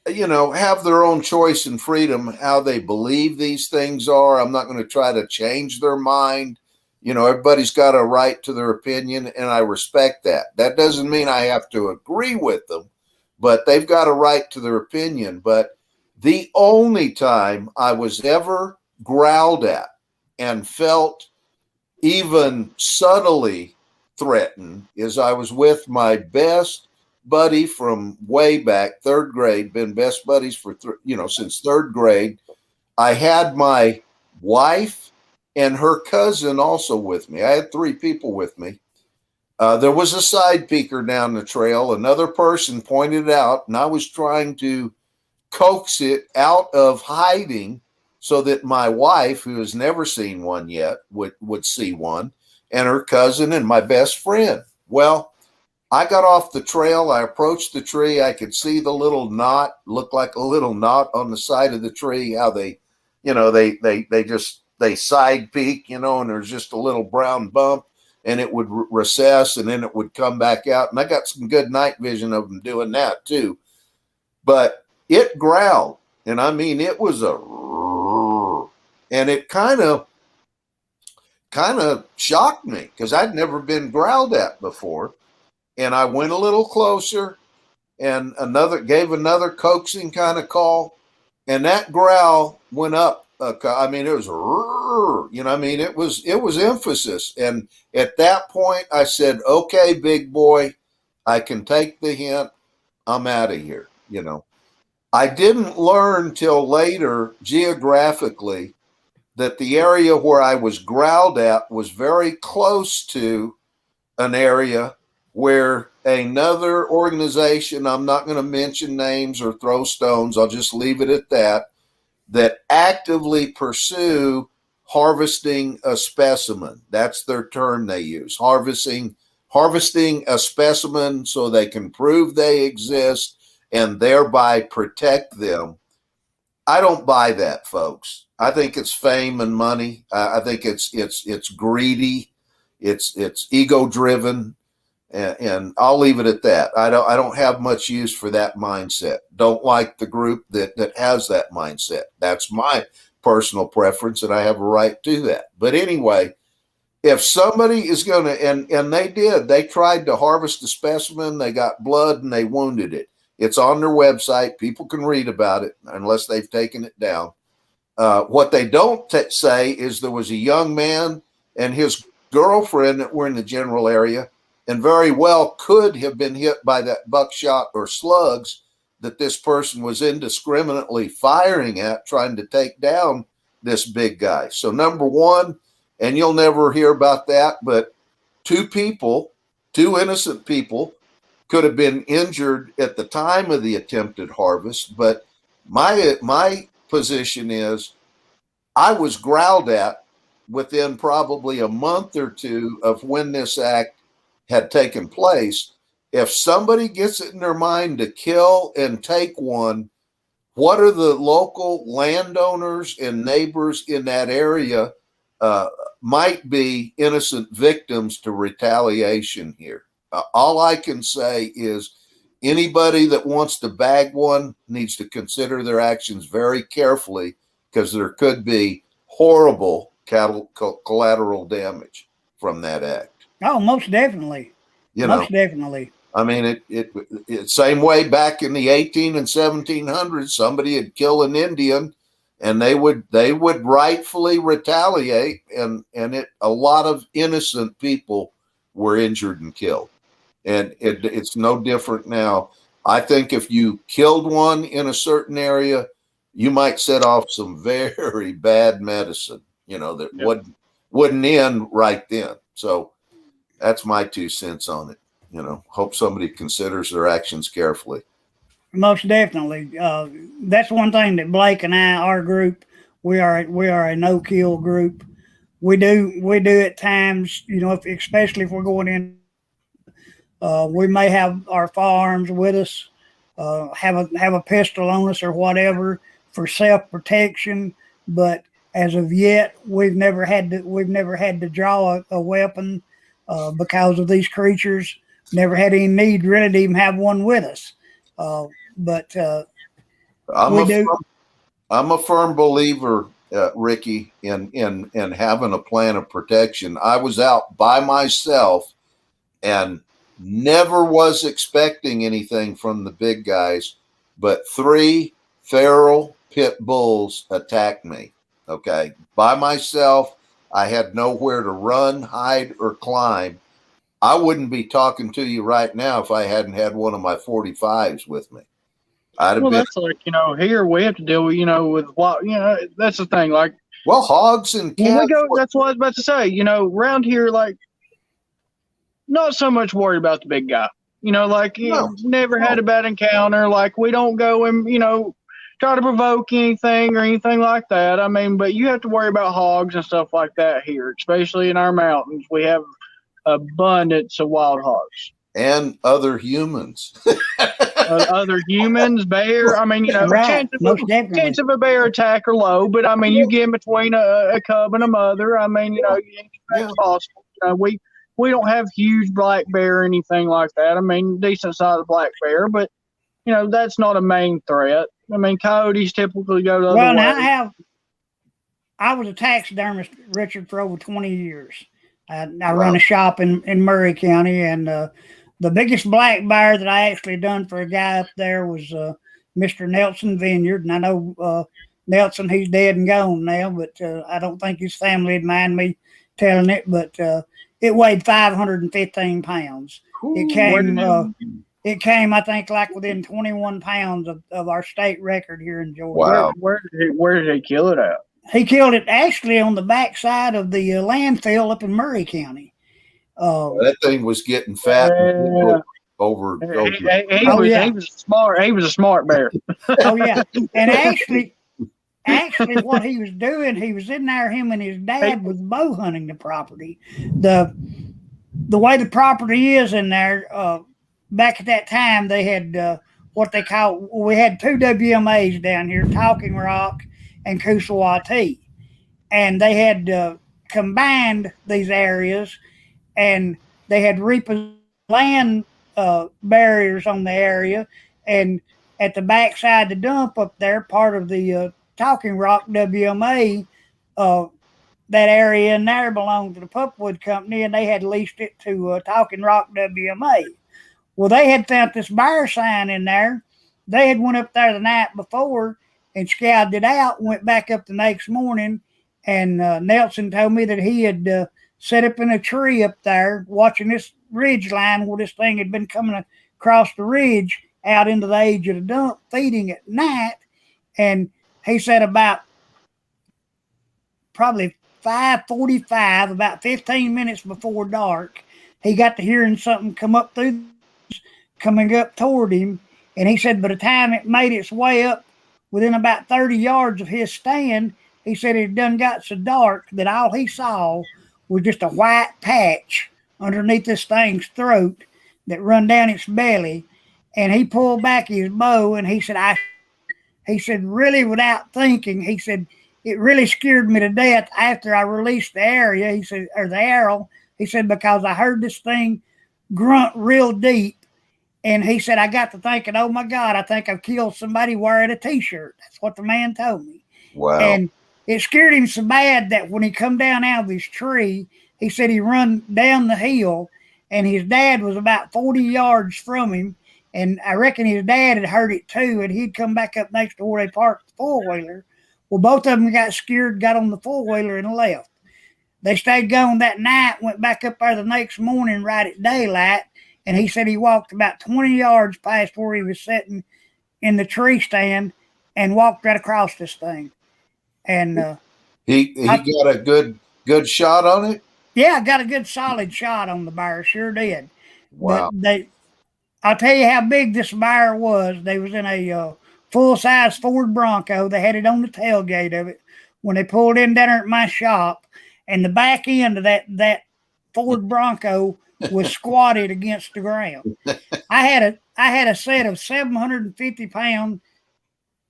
have their own choice and freedom how they believe these things are. I'm not going to try to change their mind. Everybody's got a right to their opinion, and I respect that. That doesn't mean I have to agree with them, but they've got a right to their opinion. But the only time I was ever growled at and felt even subtly threatened is I was with my best buddy from way back, third grade, been best buddies for, since third grade. I had my wife and her cousin also with me. I had 3 people with me. There was a side peeker down the trail. Another person pointed out, and I was trying to coax it out of hiding so that my wife, who has never seen one yet, would see one, and her cousin and my best friend. Well, I got off the trail. I approached the tree. I could see the little knot, looked like a little knot on the side of the tree, how they side peek, and there's just a little brown bump, and it would recess, and then it would come back out. And I got some good night vision of them doing that too. But it growled, and I mean, it was and it kind of shocked me because I'd never been growled at before. And I went a little closer and gave another coaxing kind of call, and that growl went up. I mean, it was, it was emphasis. And at that point I said, "Okay, big boy, I can take the hint. I'm out of here." I didn't learn till later geographically that the area where I was growled at was very close to an area where another organization, I'm not going to mention names or throw stones, I'll just leave it at that actively pursue harvesting a specimen. That's their term they use, harvesting a specimen so they can prove they exist and thereby protect them. I don't buy that, folks. I think it's fame and money. I think it's greedy. It's ego driven, and I'll leave it at that. I don't have much use for that mindset. Don't like the group that has that mindset. That's my personal preference, and I have a right to that. But anyway, if somebody is going to, and they tried to harvest a specimen, they got blood and they wounded it. It's on their website. People can read about it unless they've taken it down. What they don't say is there was a young man and his girlfriend that were in the general area and very well could have been hit by that buckshot or slugs that this person was indiscriminately firing at, trying to take down this big guy. So number one, and you'll never hear about that, but two innocent people could have been injured at the time of the attempted harvest. But my position is I was growled at within probably a month or two of when this act had taken place. If somebody gets it in their mind to kill and take one, what are the local landowners and neighbors in that area might be innocent victims to retaliation here? All I can say is anybody that wants to bag one needs to consider their actions very carefully, because there could be horrible collateral damage from that act. Oh, most definitely. Most definitely. I mean, it same way back in the 18 and 1700s, somebody had killed an Indian, and they would rightfully retaliate, and a lot of innocent people were injured and killed. And it's no different now. I think if you killed one in a certain area, you might set off some very bad medicine, that wouldn't end right then. So that's my 2 cents on it. Hope somebody considers their actions carefully. Most definitely. That's one thing that Blake and I, our group, we are a no-kill group. We do at times, especially if we're going in. We may have our firearms with us, have a pistol on us or whatever for self-protection. But as of yet, we've never had to draw a weapon because of these creatures. Never had any need really to even have one with us. But I'm a firm believer, Ricky, in having a plan of protection. I was out by myself and never was expecting anything from the big guys, but 3 feral pit bulls attacked me. Okay. By myself, I had nowhere to run, hide, or climb. I wouldn't be talking to you right now if I hadn't had one of my 45s with me. That's like, here we have to deal with, with what, that's the thing. Like, well, hogs and cats. That's what I was about to say. Around here, like, not so much worried about the big guy. Never had a bad encounter. Like, we don't go and, try to provoke anything or anything like that. I mean, but you have to worry about hogs and stuff like that here, especially in our mountains. We have abundance of wild hogs. And other humans. Other humans, bear. I mean, chance of a bear attack are low, but I mean, you get in between a cub and a mother. I mean, it's possible. We don't have huge black bear or anything like that. I mean, decent sized black bear, but that's not a main threat. I mean, coyotes typically go the other way. I was a taxidermist, Richard, for over 20 years. I run a shop in Murray County, and the biggest black bear that I actually done for a guy up there was Mr. Nelson Vineyard. And I know Nelson, he's dead and gone now, but I don't think his family would mind me telling it. But it weighed 515 pounds. Ooh, it came, I think, like within 21 pounds of our state record here in Georgia. Wow. Where did he kill it at? he killed it actually on the backside of the landfill up in Murray County. That thing was getting fat over. He was smart. He was a smart bear. Oh yeah, and actually, what he was doing, he was in there. Him and his dad was bow hunting the property. The way the property is in there. Back at that time, they had what they call. We had 2 WMAs down here: Talking Rock and Kusawati, and they had combined these areas, and they had repossessed land barriers on the area, and at the backside the dump up there, part of the Talking Rock WMA, that area in there belonged to the Pupwood Company, and they had leased it to Talking Rock WMA. Well, they had found this bear sign in there. They had went up there the night before and scouted it out, went back up the next morning, and Nelson told me that he had set up in a tree up there watching this ridge line where this thing had been coming across the ridge out into the edge of the dump, feeding at night. And he said about probably 5:45, about 15 minutes before dark, he got to hearing something coming up toward him. And he said by the time it made its way up within about 30 yards of his stand, he said it done got so dark that all he saw was just a white patch underneath this thing's throat that run down its belly. And he pulled back his bow, and he said, really without thinking, he said, it really scared me to death after I released the area, he said, or the arrow, he said, because I heard this thing grunt real deep. And he said, I got to thinking, oh my God, I think I've killed somebody wearing a t-shirt. That's what the man told me. Wow. And it scared him so bad that when he come down out of his tree, he said he run down the hill, and his dad was about 40 yards from him. And I reckon his dad had heard it too, and he'd come back up next to where they parked the four-wheeler. Well, both of them got scared, got on the four-wheeler and left. They stayed gone that night, went back up there the next morning right at daylight, and he said he walked about 20 yards past where he was sitting in the tree stand and walked right across this thing. And he got a good shot on it? Yeah, I got a good solid shot on the bear, sure did. Wow. But I'll tell you how big this bear was. They was in a full-size Ford Bronco. They had it on the tailgate of it when they pulled in down there at my shop, and the back end of that Ford Bronco was squatted against the ground. I had a set of 750-pound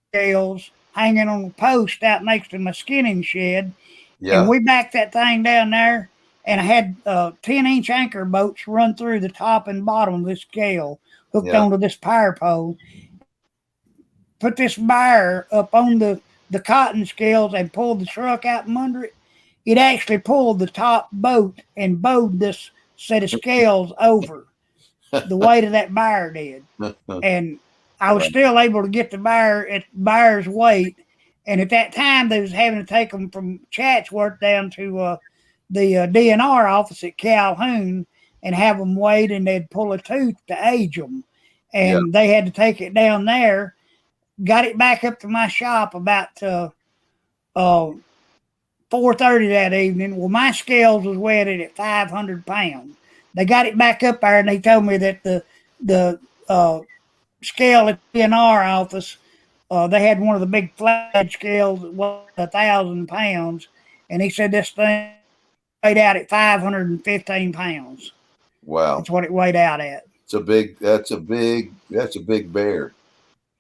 scales hanging on a post out next to my skinning shed, and we backed that thing down there. And I had 10-inch anchor bolts run through the top and bottom of this scale, hooked onto this power pole. Put this bear up on the cotton scales and pulled the truck out from under it. It actually pulled the top boat and bowed this set of scales over the weight of that bear did. And I was still able to get the bear at bear's weight. And at that time, they was having to take them from Chatsworth down to the DNR office at Calhoun and have them weighed, and they'd pull a tooth to age them. And they had to take it down there, got it back up to my shop about 4:30 that evening. Well, my scales was weighted at 500 pounds. They got it back up there, and they told me that the scale at the DNR office, they had one of the big flat scales that was 1,000 pounds, and he said this thing weighed out at 515 pounds. Wow. That's what it weighed out at. That's a big bear.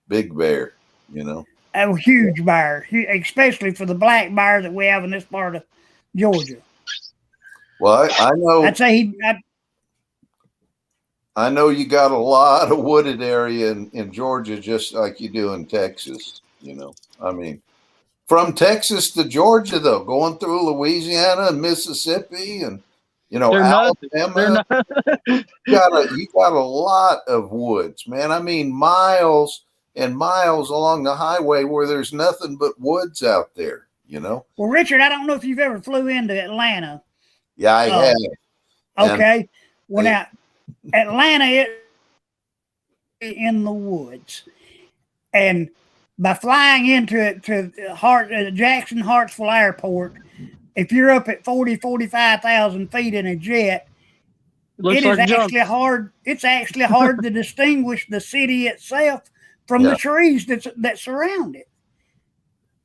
Big bear, you know. A huge bear, especially for the black bear that we have in this part of Georgia. Well, I know. I'd say I know you got a lot of wooded area in Georgia, just like you do in Texas. You know, I mean, from Texas to Georgia, though, going through Louisiana and Mississippi and, you know, Alabama, you got a lot of woods, man. I mean, miles and miles along the highway where there's nothing but woods out there, you know. Well, Richard, I don't know if you've ever flew into Atlanta. Yeah, I have. Okay. Well, now, Atlanta is in the woods. And by flying into it to Jackson Hartsville Airport, if you're up at 45,000 feet in a jet, Looks it is like actually hard. It's actually hard to distinguish the city itself from the trees that surround it.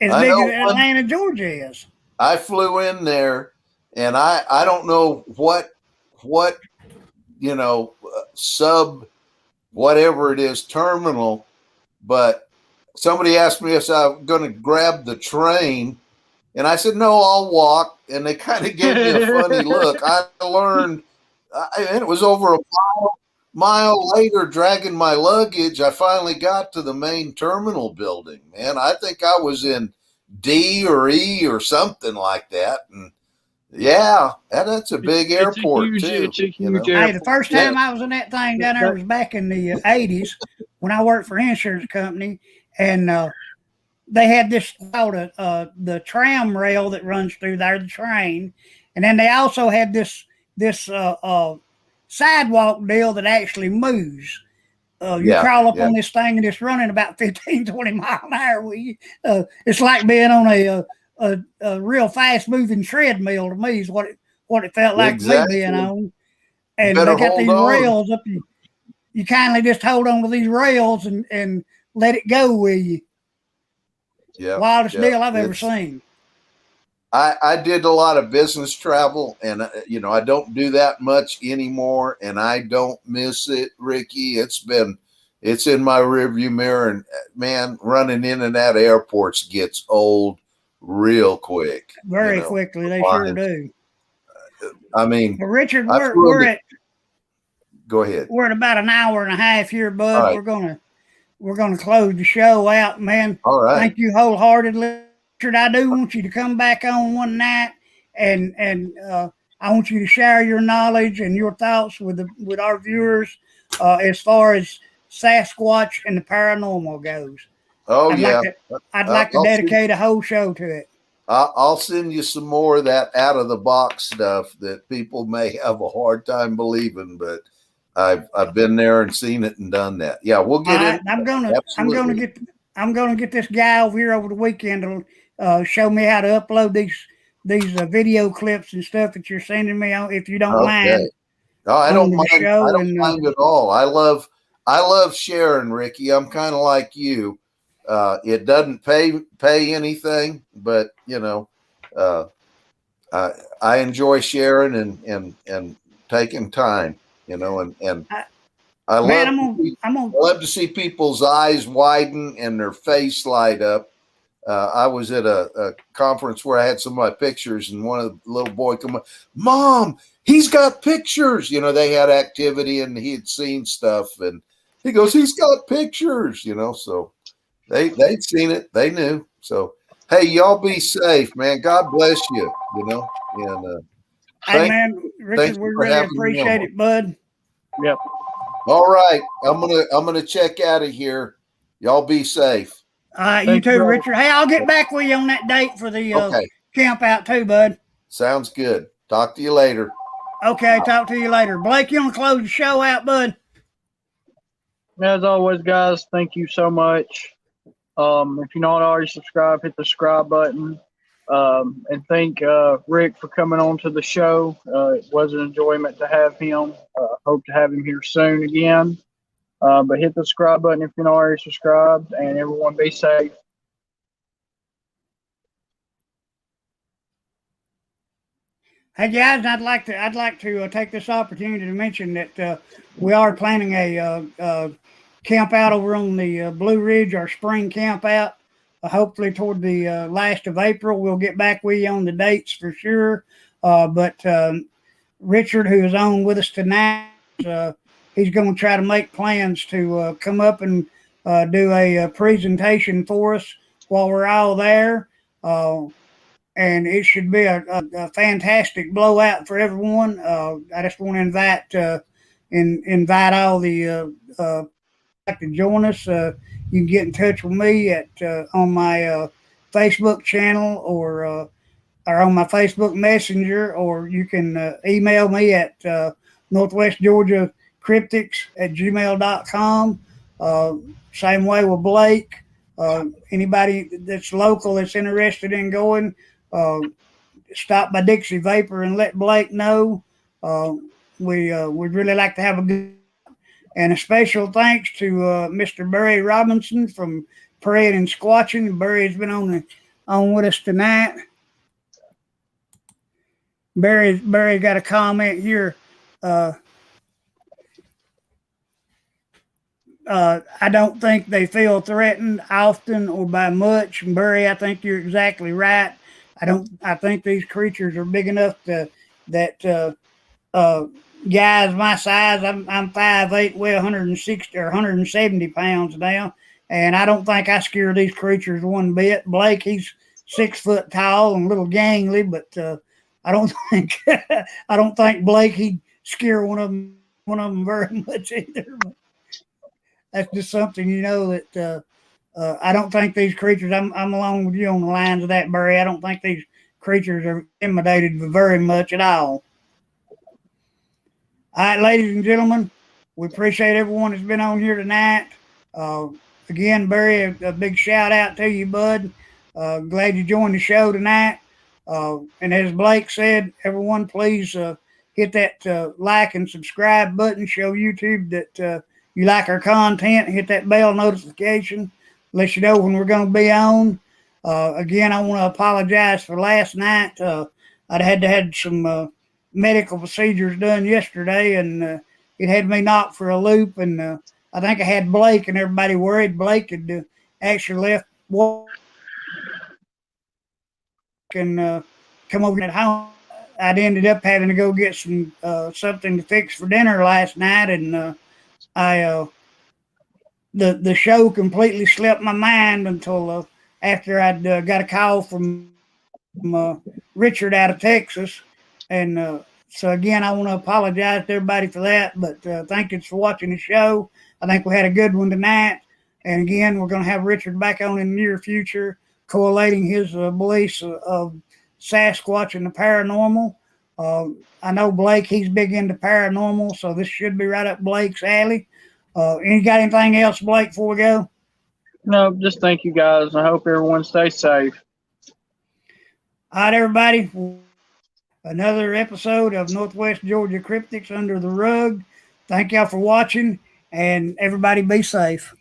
As big as Atlanta, Georgia is. I flew in there, and I don't know what sub whatever it is terminal, but somebody asked me if I was going to grab the train, and I said no, I'll walk. And they kind of gave me a funny look. I learned, and it was over a mile later, dragging my luggage, I finally got to the main terminal building. Man, I think I was in D or E or something like that. And yeah, that's a big airport too. It's a huge airport. Hey, the first time I was in that thing down there was back in the 80s when I worked for an insurance company, and they had this called the tram rail that runs through there, the train, and then they also had this sidewalk deal that actually moves. You crawl up on this thing and it's running about 15, 20 miles an hour. It's like being on a real fast moving treadmill to me is what it felt like to me being on. And they got these rails up. You kindly just hold on to these rails and let it go with you. Yeah, wildest deal I've ever seen. I did a lot of business travel, and I don't do that much anymore, and I don't miss it, Ricky. It's in my rearview mirror, and man, running in and out of airports gets old real quick. Very quickly, they sure do. I mean, but Richard, go ahead. We're at about an hour and a half here, bud. Right. We're gonna close the show out, man. All right. Thank you wholeheartedly. Richard, I do want you to come back on one night, and I want you to share your knowledge and your thoughts with our viewers as far as Sasquatch and the paranormal goes. Oh, I'd like to dedicate a whole show to it. I'll send you some more of that out of the box stuff that people may have a hard time believing, but I've been there and seen it and done that. Yeah, we'll get it. I'm gonna get this guy over here over the weekend to show me how to upload these video clips and stuff that you're sending me on, if you don't mind. No, I don't mind. I don't mind at all. I love sharing, Ricky. I'm kind of like you. It doesn't pay anything, but I enjoy sharing and taking time, and I love to see people's eyes widen and their face light up. I was at a conference where I had some of my pictures, and one of the little boy come up, Mom, he's got pictures. They had activity and he had seen stuff, and he goes, he's got pictures, so they'd seen it. They knew. So, hey, y'all be safe, man. God bless you, and hey, man, Richard, we really appreciate it, bud. Yep. All right. I'm gonna check out of here. Y'all be safe. You too, Richard. Hey, I'll get back with you on that date for the camp out too, bud. Sounds good. Talk to you later. Okay, talk to you later. Blake, you want to close the show out, bud? As always, guys, thank you so much. If you're not already subscribed, hit the subscribe button. And thank Rick for coming on to the show. It was an enjoyment to have him. Hope to have him here soon again. But hit the subscribe button if you're not already subscribed, and everyone be safe. Hey guys, I'd like to take this opportunity to mention that we are planning a camp out over on the Blue Ridge, our spring camp out. Hopefully toward the last of April. We'll get back with you on the dates for sure. But Richard, who is on with us tonight, he's going to try to make plans to come up and do a presentation for us while we're all there. And it should be a fantastic blowout for everyone. I just want to invite all the to join us. You can get in touch with me at on my Facebook channel or on my Facebook Messenger, or you can email me at northwestgeorgiacryptics@gmail.com. Same way with Blake. Anybody that's local that's interested in going, stop by Dixie Vapor and let Blake know. We'd really like to have a good. And a special thanks to Mr. Barry Robinson from Praying and Squatching. Barry's been on with us tonight. Barry got a comment here. I don't think they feel threatened often or by much. And Barry, I think you're exactly right. I think these creatures are big enough that guys my size, I'm 5'8", weigh 160 or 170 pounds now, and I don't think I scare these creatures one bit. Blake, he's 6 foot tall and a little gangly, but I don't think Blake he'd scare one of them very much either. But that's just something that I don't think these creatures. I'm along with you on the lines of that, Barry. I don't think these creatures are intimidated very much at all. All right, ladies and gentlemen, we appreciate everyone that's been on here tonight. Again, Barry, a big shout out to you, bud. Glad you joined the show tonight. And as Blake said, everyone, please hit that like and subscribe button. Show YouTube that you like our content. Hit that bell notification. Let you know when we're going to be on. Again, I want to apologize for last night. I'd had to have some medical procedures done yesterday, and it had me knocked for a loop. And I think I had Blake, and everybody worried Blake had actually left work and come over at home. I'd ended up having to go get some something to fix for dinner last night, and the show completely slipped my mind until after I'd got a call from Richard out of Texas. And so, again, I want to apologize to everybody for that, but thank you for watching the show. I think we had a good one tonight. And, again, we're going to have Richard back on in the near future, correlating his beliefs of Sasquatch and the paranormal. I know Blake, he's big into paranormal, so this should be right up Blake's alley. You got anything else, Blake, before we go? No, just thank you guys. I hope everyone stays safe. All right, everybody. Another episode of Northwest Georgia Cryptics Under the Rug. Thank y'all for watching, and everybody be safe.